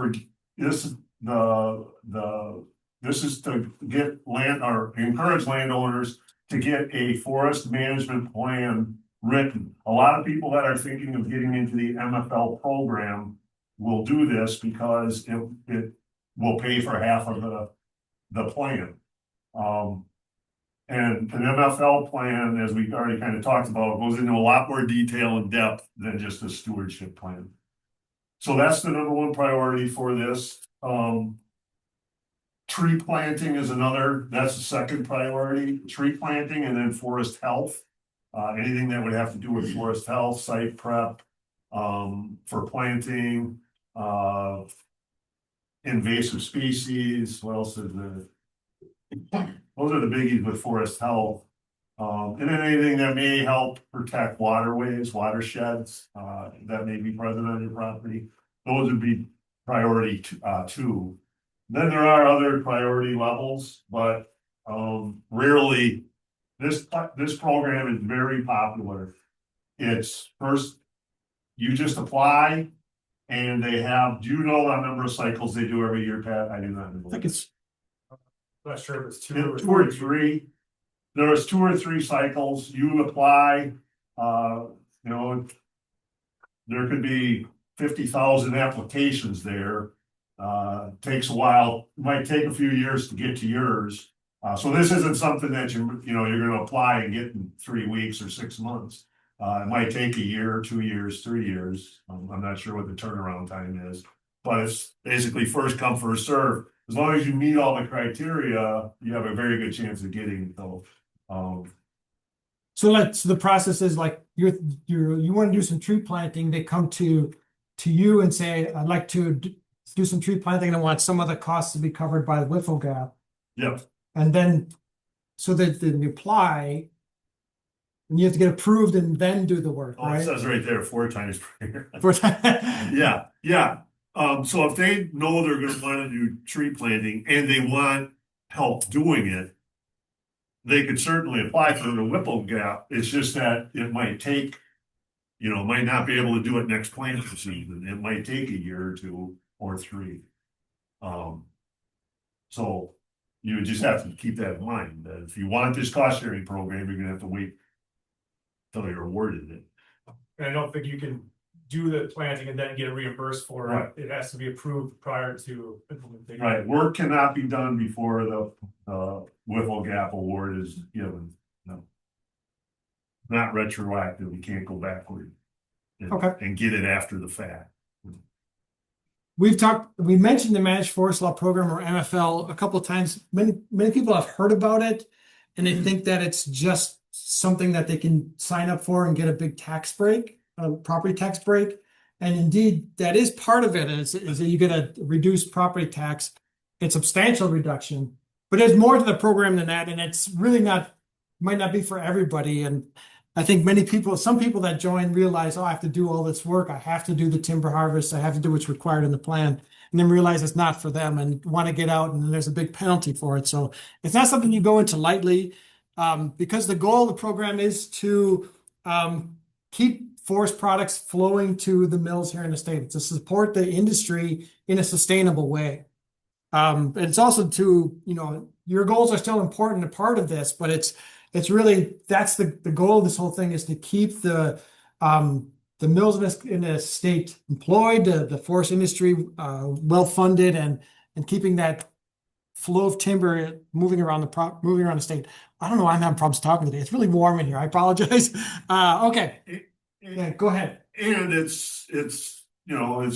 to get land or encourage landowners to get a forest management plan written. A lot of people that are thinking of getting into the MFL program will do this because it will pay for half of the plan. And an MFL plan, as we already kind of talked about, goes into a lot more detail and depth than just a stewardship plan. So that's the number 1 priority for this. Tree planting is another, that's the second priority, tree planting, and then forest health. Anything that would have to do with forest health, site prep, for planting, invasive species, what else is there? Those are the biggies with forest health. And then anything that may help protect waterways, watersheds, that may be present on your property. Those would be priority 2. Then there are other priority levels, but rarely, this program is very popular. It's first, you just apply and they have, do you know the number of cycles they do every year, Pat? I do not know.
I think it's
I'm not sure if it's 2
Two
or
or 3. There's 2 or 3 cycles. You apply, there could be 50,000 applications there. Takes a while, might take a few years to get to yours. So this isn't something that you're going to apply and get in 3 weeks or 6 months. It might take a year, 2 years, 3 years. I'm not sure what the turnaround time is. but it's basically first come, first serve. As long as you meet all the criteria, you have a very good chance of getting those.
So the process is like you want to do some tree planting, they come to you and say, I'd like to do some tree planting and I want some of the costs to be covered by the Whiffle Gap.
Yep,
And then so that then you apply and you have to get approved and then do the work,
oh, it
right?
says right there, 4 times per year.
For
Yeah, yeah. So if they know they're gonna wanna do tree planting and they want help doing it, they could certainly apply for the Whipple Gap. It's just that it might take, might not be able to do it next planting season. It might take a year or 2 or 3. So you would just have to keep that in mind, that if you want this cost sharing program, you're gonna have to wait till you're awarded it.
And I don't think you can do the planting and then get reimbursed for
Right.
it. It has to be approved prior to implementation.
Right, work cannot be done before the Whipple Gap award is given, no. Not retroactive, we can't go backward.
Okay.
And get it after the fact.
we mentioned the Managed Forest Law Program or MFL a couple of times. Many people have heard about it and they think that it's just something that they can sign up for and get a big tax break, a property tax break. And indeed, that is part of it, is that you get a reduced property tax, a substantial reduction. But there's more to the program than that, and it's really might not be for everybody. And I think some people that join realize, oh, I have to do all this work. I have to do the timber harvest. I have to do what's required in the plan, and then realize it's not for them and want to get out, and then there's a big penalty for it. So it's not something you go into lightly, because the goal of the program is to keep forest products flowing to the mills here in the state. It's to support the industry in a sustainable way. It's also to, your goals are still important, a part of this, but it's really, that's the goal of this whole thing, is to keep the mills in the state employed, the forest industry well funded, and keeping that flow of timber moving around the state. I don't know why I'm having problems talking today. It's really warm in here. I apologize. Okay. Yeah, go ahead.
And it's its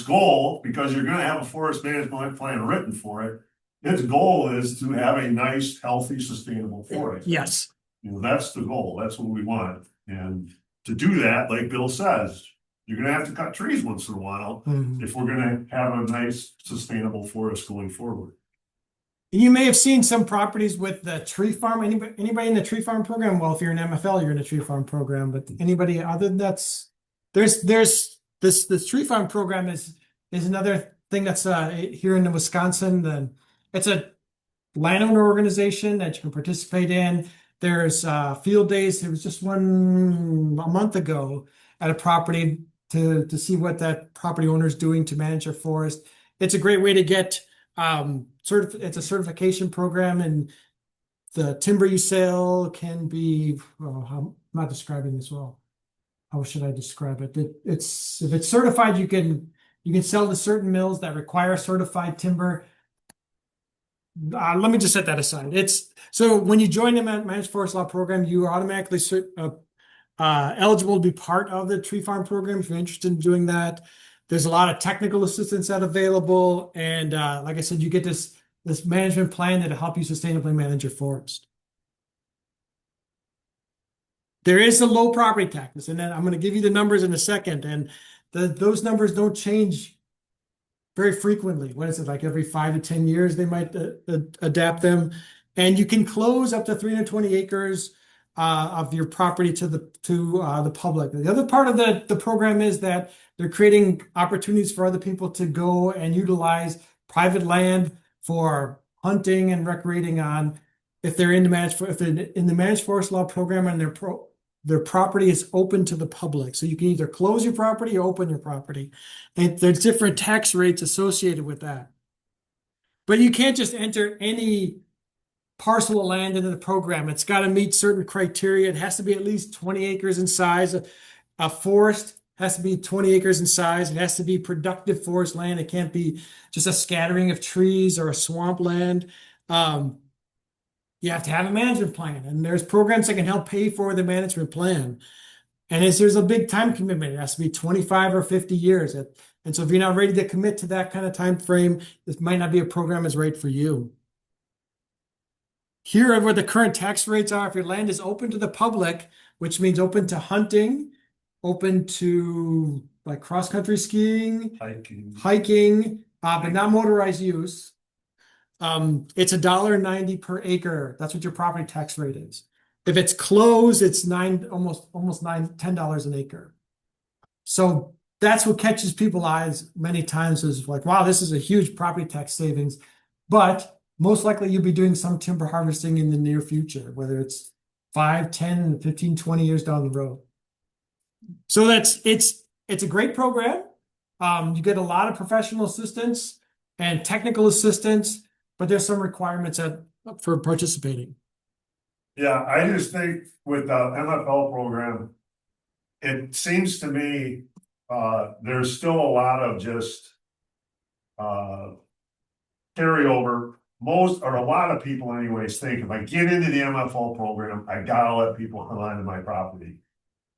goal, because you're gonna have a forest management plan written for it. Its goal is to have a nice, healthy, sustainable forest.
Yes.
That's the goal. That's what we want. And to do that, like Bill says, you're gonna have to cut trees once in a while if we're gonna have a nice, sustainable forest going forward.
You may have seen some properties with the tree farm. Anybody in the tree farm program? Well, if you're in MFL, you're in a tree farm program. But anybody other than there's this tree farm program is another thing that's here in Wisconsin. Then it's a landowner organization that you can participate in. There's field days. There was just one a month ago at a property to see what that property owner is doing to manage their forest. It's a great way to get it's a certification program, and the timber you sell can be, I'm not describing this well. How should I describe it? If it's certified, you can sell to certain mills that require certified timber. Let me just set that aside. So when you join the Managed Forest Law Program, you are automatically eligible to be part of the tree farm program if you're interested in doing that. There's a lot of technical assistance that's available, and like I said, you get this management plan that'll help you sustainably manage your forest. There is a low property tax, and then I'm going to give you the numbers in a second, and those numbers don't change very frequently. What is it, like every 5 to 10 years they might adapt them, and you can close up to 320 acres of your property to the public. The other part of the program is that they're creating opportunities for other people to go and utilize private land for hunting and recreating on, if they're in the Managed Forest Law Program, and their property is open to the public. So you can either close your property or open your property. And there's different tax rates associated with that. But you can't just enter any parcel of land into the program. It's got to meet certain criteria. It has to be at least 20 acres in size. A forest has to be 20 acres in size. It has to be productive forest land. It can't be just a scattering of trees or a swamp land. You have to have a management plan, and there's programs that can help pay for the management plan. And there's a big time commitment. It has to be 25 or 50 years. And so if you're not ready to commit to that kind of time frame, this might not be a program that's right for you. Here are where the current tax rates are. If your land is open to the public, which means open to hunting, open to like cross-country skiing, hiking, but not motorized use. It's $1.90 per acre. That's what your property tax rate is. If it's closed, it's almost $10 an acre. So that's what catches people's eyes many times is like, wow, this is a huge property tax savings. But most likely you'll be doing some timber harvesting in the near future, whether it's 5, 10, 15, 20 years down the road. So it's a great program. You get a lot of professional assistance and technical assistance, but there's some requirements for participating.
Yeah, I just think with the MFL program, it seems to me, there's still a lot of just carryover. Most or a lot of people anyways think if I get into the MFL program, I gotta let people come onto my property.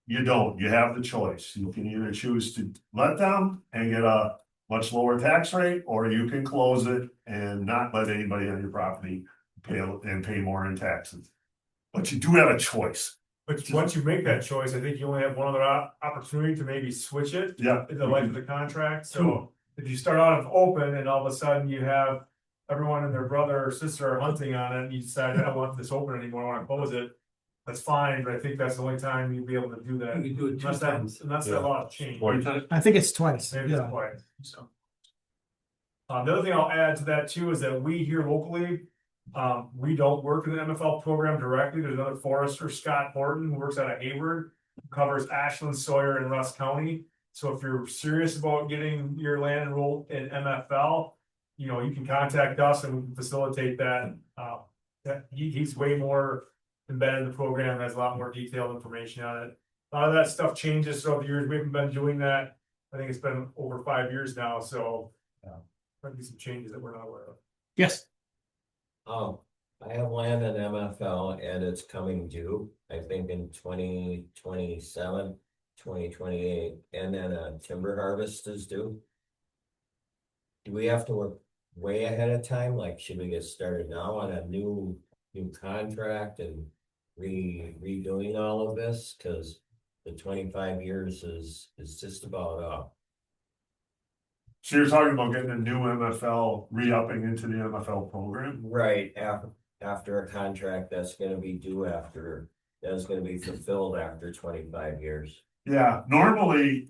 You don't, you have the choice. You can either choose to let them and get a much lower tax rate, or you can close it and not let anybody on your property pay more in taxes. But you do have a choice.
But once you make that choice, I think you only have one other opportunity to maybe switch it
Yeah.
in the life of the contract. So if you start out open and all of a sudden you have everyone and their brother or sister are hunting on it, and you decide, I don't want this open anymore, I want to close it, that's fine, but I think that's the only time you'd be able to do that.
You can do it two
Unless
times.
that law change.
I think it's twice.
Maybe
Yeah.
it's twice, so. The other thing I'll add to that too is that we here locally, we don't work in the MFL program directly. There's another forester, Scott Horton, who works out of Hayward, who covers Ashland, Sawyer, and Russ County. So if you're serious about getting your land enrolled in MFL, you know, you can contact us and we can facilitate that. He's way more embedded in the program, has a lot more detailed information on it. A lot of that stuff changes throughout the years. We haven't been doing that. I think it's been over 5 years now, so might be some changes that we're not aware of.
Yes.
I have land in MFL and it's coming due, I think in 2027, 2028, and then a timber harvest is due. Do we have to work way ahead of time? Like, should we get started now on a new contract and redoing all of this? Cause the 25 years is just about up.
So you're talking about getting a new MFL, re-upping into the MFL program?
Right, after a contract that's gonna be due that's gonna be fulfilled after 25 years.
Yeah, normally,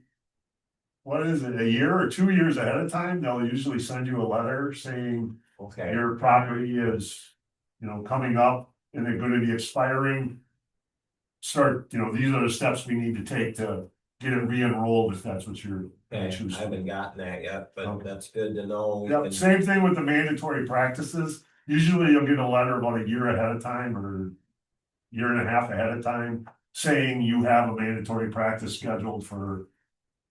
what is it, a year or 2 years ahead of time, they'll usually send you a letter saying
Okay,
your property is, coming up and they're gonna be expiring. These are the steps we need to take to get it re-enrolled if that's what you're gonna
okay,
choose
I
to.
haven't gotten that yet, but
Okay.
that's good to know.
Yep,
And-
same thing with the mandatory practices. Usually you'll get a letter about a year ahead of time or year and a half ahead of time saying you have a mandatory practice scheduled for,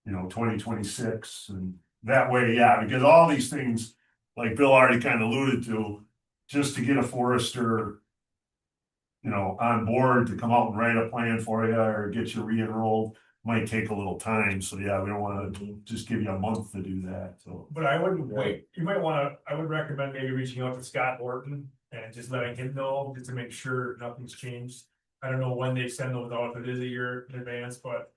2026. And that way, yeah, because all these things, like Bill already kind of alluded to, just to get a forester, on board to come out and write a plan for you or get you re-enrolled might take a little time. So yeah, we don't want to just give you a month to do that, so.
But I wouldn't
Right.
wait. You might wanna, I would recommend maybe reaching out to Scott Horton and just letting him know, just to make sure nothing's changed. I don't know when they send those out, if it is a year in advance, but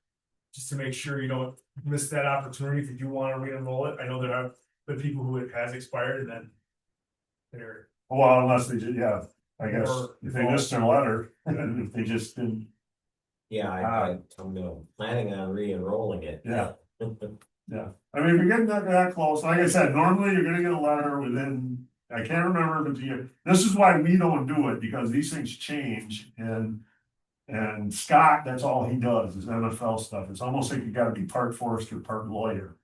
just to make sure you don't miss that opportunity if you do wanna re-enroll it. I know there have been people who it has expired and then they're,
Well, unless they did, yeah, I guess
Or-
if they missed their letter, and if they just didn't,
Yeah, I'm planning on re-enrolling it.
Yeah. yeah. I mean, if you're getting that close, like I said, normally you're gonna get a letter within, I can't remember if it's a year. This is why we don't do it, because these things change and Scott, that's all he does is MFL stuff. It's almost like you gotta be part forester, part lawyer.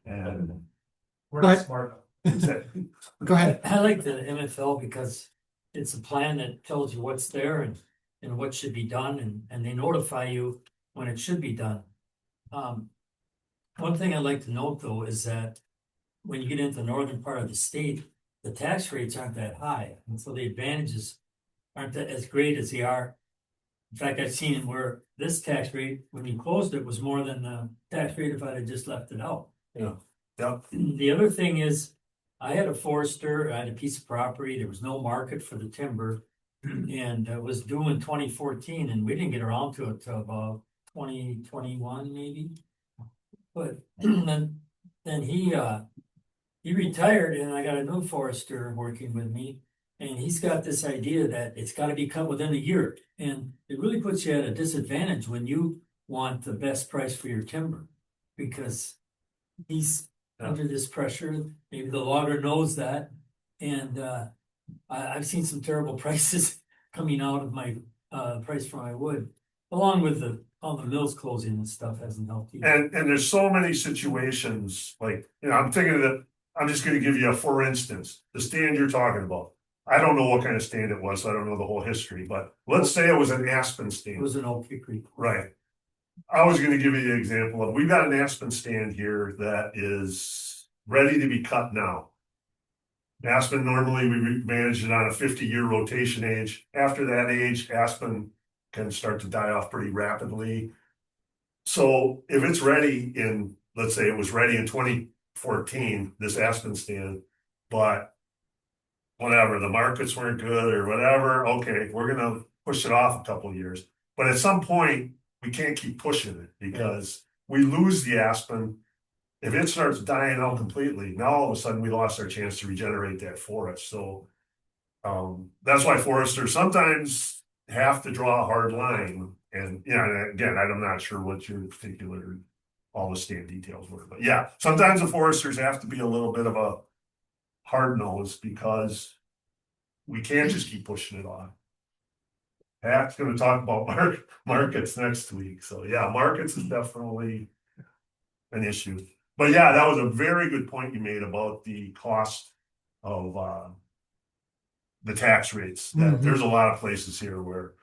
And
we're
Go
not
ahead.
smart enough.
that's it.
Go ahead.
I like the MFL because it's a plan that tells you what's there and what should be done and they notify you when it should be done. One thing I'd like to note though is that when you get into the northern part of the state, the tax rates aren't that high, and so the advantages aren't that as great as they are In fact, I've seen it where this tax rate, when you closed it, was more than the tax rate if I'd have just left it out.
Yep.
The other thing is, I had a forester, I had a piece of property, there was no market for the timber. And it was due in 2014, and we didn't get around to it till about 2021 maybe. But then he retired, and I got a new forester working with me. And he's got this idea that it's gotta be cut within a year, and it really puts you at a disadvantage when you want the best price for your timber. Because he's under this pressure, maybe the logger knows that, and I've seen some terrible prices coming out of my price for my wood, along with all the mills closing and stuff hasn't helped either.
And there's so many situations, like, I'm thinking that, I'm just gonna give you a, for instance, the stand you're talking about. I don't know what kind of stand it was, so I don't know the whole history, but let's say it was an aspen
It
stand.
was an oak hickory.
Right. I was gonna give you the example of, we've got an aspen stand here that is ready to be cut now. Aspen, normally we manage it on a 50-year rotation age. After that age, aspen can start to die off pretty rapidly. So if it's ready in, let's say it was ready in 2014, this aspen stand, but whatever, the markets weren't good or whatever, okay, we're gonna push it off a couple of years. But at some point, we can't keep pushing it because we lose the aspen. If it starts dying out completely, now all of a sudden we lost our chance to regenerate that forest. So that's why foresters sometimes have to draw a hard line. And again, I'm not sure what your particular, all the stand details were, but yeah, sometimes the foresters have to be a little bit of a hard nose because we can't just keep pushing it on. Pat's going to talk about markets next week. So yeah, markets is definitely an issue. But yeah, that was a very good point you made about the cost of the tax rates. That there's a lot of places here where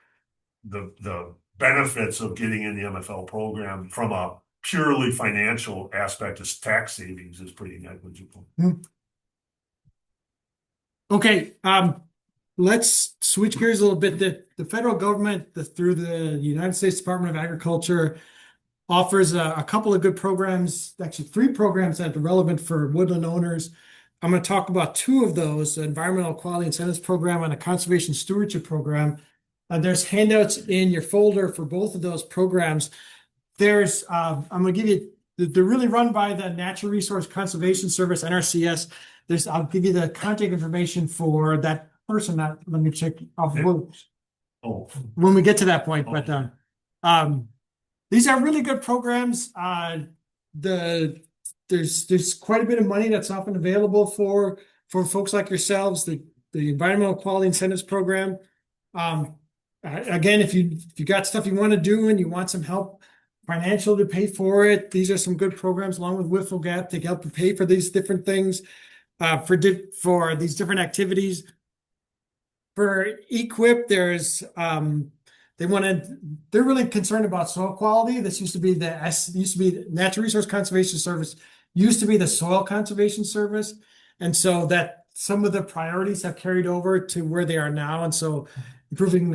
the benefits of getting in the MFL program from a purely financial aspect of tax savings is pretty negligible.
Okay, let's switch gears a little bit. The federal government, through the United States Department of Agriculture, offers a couple of good programs, actually 3 programs that are relevant for woodland owners. I'm going to talk about 2 of those, the Environmental Quality Incentives Program and a Conservation Stewardship Program. There's handouts in your folder for both of those programs. There's, I'm going to give you, they're really run by the Natural Resource Conservation Service, NRCS. I'll give you the contact information for that person. Let me check off when we get to that point. But these are really good programs. There's quite a bit of money that's often available for folks like yourselves. The Environmental Quality Incentives Program. Again, if you got stuff you want to do and you want some help financial to pay for it, these are some good programs along with Wiffle Gap to help you pay for these different things. For these different activities. For EQIP, there's they're really concerned about soil quality. This used to be Natural Resource Conservation Service, used to be the Soil Conservation Service, and so that some of the priorities have carried over to where they are now, and so improving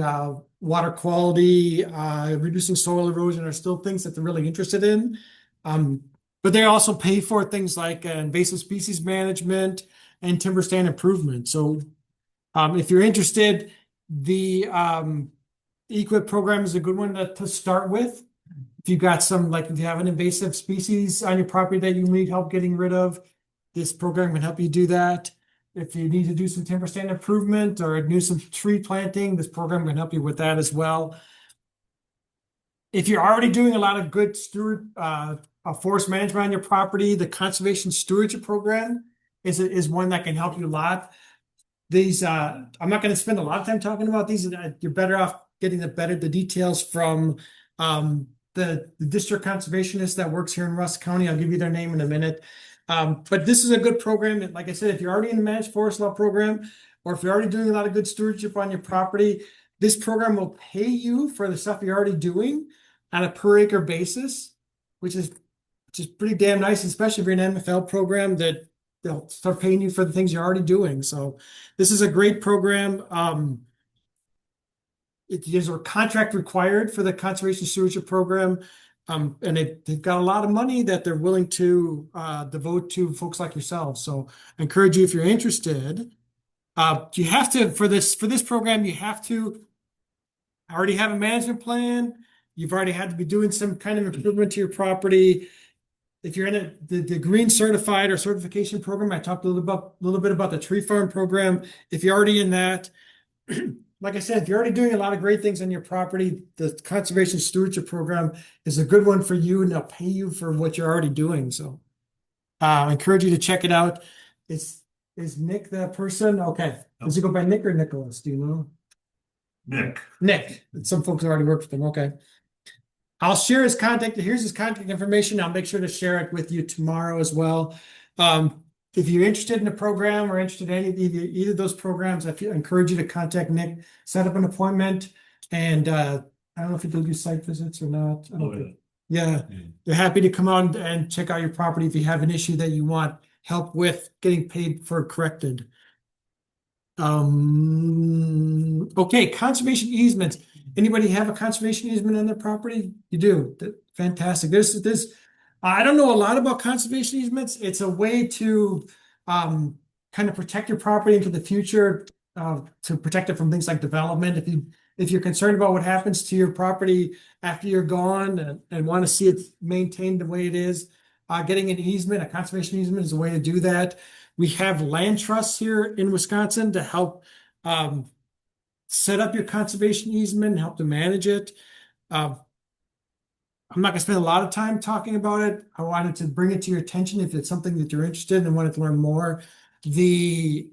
water quality, reducing soil erosion are still things that they're really interested in. But they also pay for things like invasive species management and timber stand improvement. So if you're interested, the EQIP program is a good one to start with. If you've got if you have an invasive species on your property that you need help getting rid of, this program can help you do that. If you need to do some timber stand improvement or do some tree planting, this program can help you with that as well. If you're already doing a lot of good forest management on your property, the Conservation Stewardship Program is one that can help you a lot. These, I'm not going to spend a lot of time talking about these. You're better off getting the details from the district conservationist that works here in Rusk County. I'll give you their name in a minute. But this is a good program. Like I said, if you're already in the Managed Forest Law program, or if you're already doing a lot of good stewardship on your property, this program will pay you for the stuff you're already doing on a per acre basis, which is pretty damn nice, especially if you're in an MFL program, that they'll start paying you for the things you're already doing. So this is a great program. there's a contract required for the conservation stewardship program. And they've got a lot of money that they're willing to devote to folks like yourselves. So I encourage you, if you're interested, you have to, for this program, you have to already have a management plan. You've already had to be doing some kind of improvement to your property. If you're in the green certified or certification program, I talked a little bit about the tree farm program. If you're already in that, like I said, if you're already doing a lot of great things on your property, the conservation stewardship program is a good one for you, and they'll pay you for what you're already doing. So I encourage you to check it out. Is Nick the person? Okay. Does he go by Nick or Nicholas? Do you know? Nick. Some folks already work with him. Okay. I'll share his contact. Here's his contact information. I'll make sure to share it with you tomorrow as well. If you're interested in the program or interested in either of those programs, I encourage you to contact Nick, set up an appointment. And I don't know if you do site visits or not. Yeah, they're happy to come out and check out your property if you have an issue that you want help with getting paid for corrected. Okay, conservation easements. Anybody have a conservation easement on their property? You do. Fantastic. There's I don't know a lot about conservation easements. It's a way to kind of protect your property into the future, to protect it from things like development. If you're concerned about what happens to your property after you're gone and want to see it maintained the way it is, getting an easement, a conservation easement, is a way to do that. We have land trusts here in Wisconsin to help set up your conservation easement and help to manage it. I'm not going to spend a lot of time talking about it. I wanted to bring it to your attention if it's something that you're interested in and wanted to learn more. The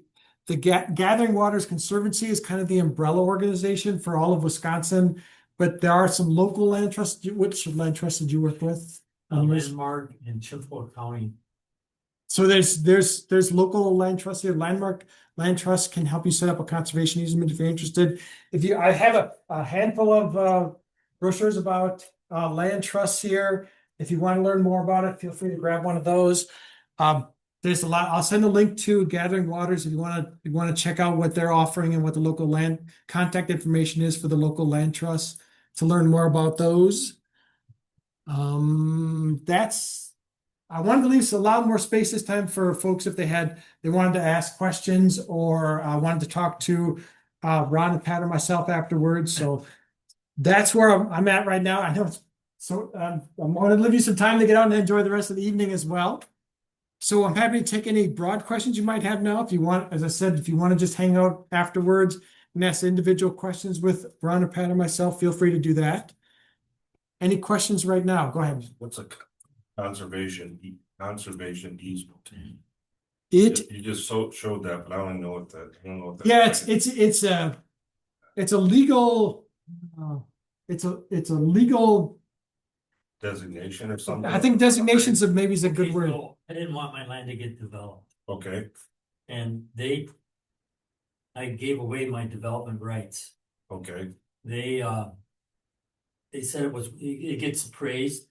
Gathering Waters Conservancy is kind of the umbrella organization for all of Wisconsin, but there are some local land trusts. Which land trusts did you work with?
Landmark in Chippewa County.
So there's local land trusts here. Landmark Land Trust can help you set up a conservation easement if you're interested. I have a handful of brochures about land trusts here. If you want to learn more about it, feel free to grab one of those. There's a lot. I'll send a link to Gathering Waters if you want to check out what they're offering and what the local land contact information is for the local land trusts to learn more about those. I wanted to leave a lot more space this time for folks if they wanted to ask questions or wanted to talk to Ron and Pat or myself afterwards. So that's where I'm at right now. I know I'm going to leave you some time to get out and enjoy the rest of the evening as well. So I'm happy to take any broad questions you might have now. If you want, as I said, if you want to just hang out afterwards and ask individual questions with Ron or Pat or myself, feel free to do that. Any questions right now? Go ahead.
What's a conservation easement?
You
just showed that, but I don't know what that. I don't know what that.
Yeah, it's a legal. It's a legal
designation or something.
I think designations of maybe is a good word.
So I didn't want my land to get developed,
Okay.
and I gave away my development rights.
Okay.
They said it gets appraised,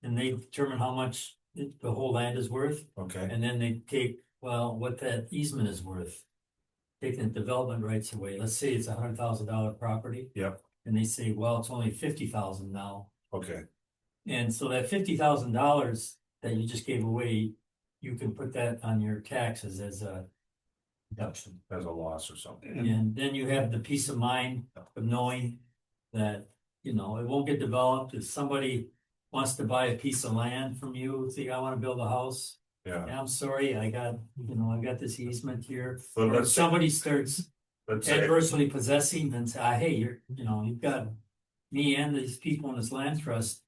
and they determine how much the whole land is worth,
Okay.
and then they take, what that easement is worth. Taking the development rights away. Let's say it's $100,000 property.
Yep.
And they say, well, it's only 50,000 now.
Okay.
And so that $50,000 that you just gave away, you can put that on your taxes as a deduction.
As a loss or something.
And then you have the peace of mind of knowing that, it won't get developed. If somebody wants to buy a piece of land from you, say, I want to build a house.
Yeah.
I'm sorry, I got this easement here.
So
Or if
let's say-
somebody starts
Let's say,
adversely possessing, then say, hey, you've got me and these people in this land trust.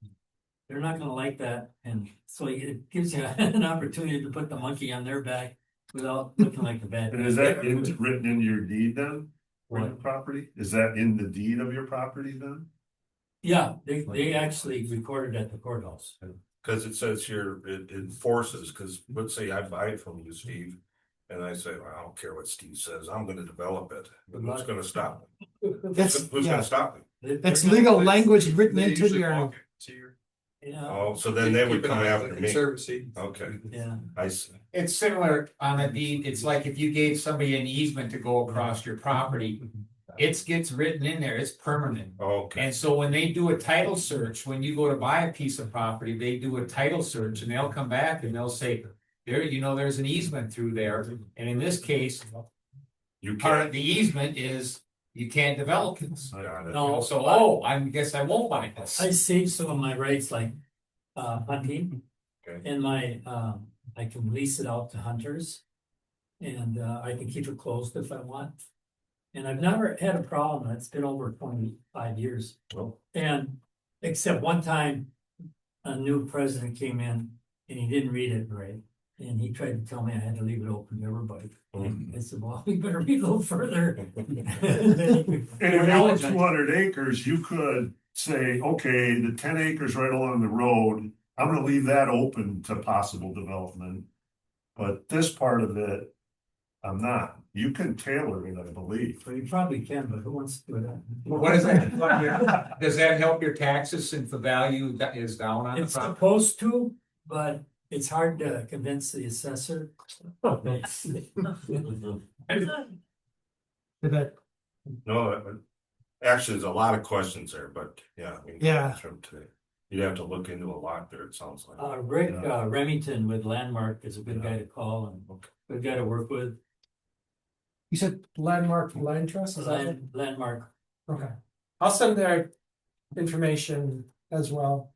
They're not gonna like that, and so it gives you an opportunity to put the monkey on their back without looking like a bad.
And is that written in your deed then? For the
What?
property? Is that in the deed of your property then?
Yeah, they actually recorded at the courthouse.
because it says here, it enforces, because let's say I buy it from you, Steve. And I say, well, I don't care what Steve says, I'm gonna develop it. But who's gonna stop me? Who's gonna stop me?
That's legal language written into your.
Yeah,
Oh, so then they would come after me.
Conservancy.
Okay,
yeah.
I see.
It's similar on a deed. It's like if you gave somebody an easement to go across your property, It gets written in there, it's permanent.
Okay,
And so when they do a title search, when you go to buy a piece of property, they do a title search and they'll come back and they'll say, there, there's an easement through there. And in this case,
you
part
can't.
of the easement is you can't develop this.
Got it.
No,
So, I guess I won't buy this.
I saved some of my rights like hunting.
Okay.
And I can lease it out to hunters. And I can keep it closed if I want. And I've never had a problem. It's been over 25 years.
Well.
And except one time, a new president came in and he didn't read it right. And he tried to tell me I had to leave it open to everybody.
Mhm.
I said, well, we better read a little further.
And if you own 200 acres, you could say, okay, the 10 acres right along the road, I'm gonna leave that open to possible development. But this part of it, I'm not. You can tailor it, I believe.
Well, you probably can, but who wants to do that?
What is that? Does that help your taxes since the value that is down on the
It's
property?
supposed to, but it's hard to convince the assessor.
No, actually, there's a lot of questions there, but yeah. we can
Yeah.
answer them today. You'd have to look into a lot there, it sounds like.
Rick Remington with Landmark is a good guy to call and good guy to work with.
You said Landmark Land Trust, is that it?
Landmark.
Okay. I'll send their information as well.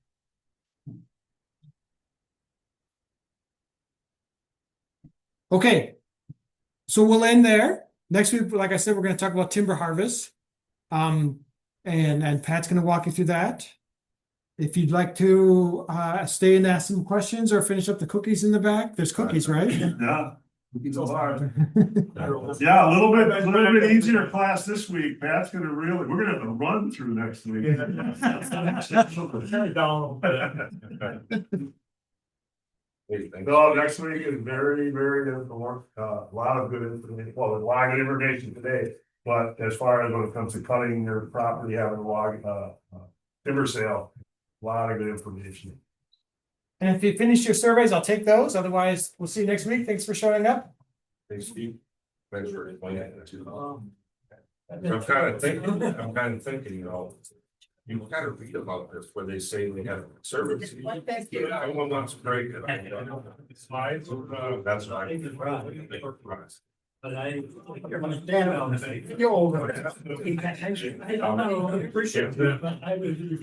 Okay. So we'll end there. Next week, like I said, we're gonna talk about timber harvest. And Pat's gonna walk you through that. If you'd like to stay and ask some questions or finish up the cookies in the back, there's cookies, right?
Yeah. Yeah, a little bit easier class this week. Pat's gonna really, we're gonna have a run through next week.
Hey, thanks.
No, next week is very, very good for work. A lot of good information, well, a lot of good information today. But as far as when it comes to cutting your property, having a log, timber sale, a lot of good information.
And if you finish your surveys, I'll take those. Otherwise, we'll see you next week. Thanks for showing up.
Thanks, Steve. Thanks for explaining it too.
Um,
I'm kind of thinking, you gotta read about this where they say they have service. Yeah, everyone wants to break it.
Slides.
That's right.
But I.
You're older.
I don't know.
Appreciate it.
But I would.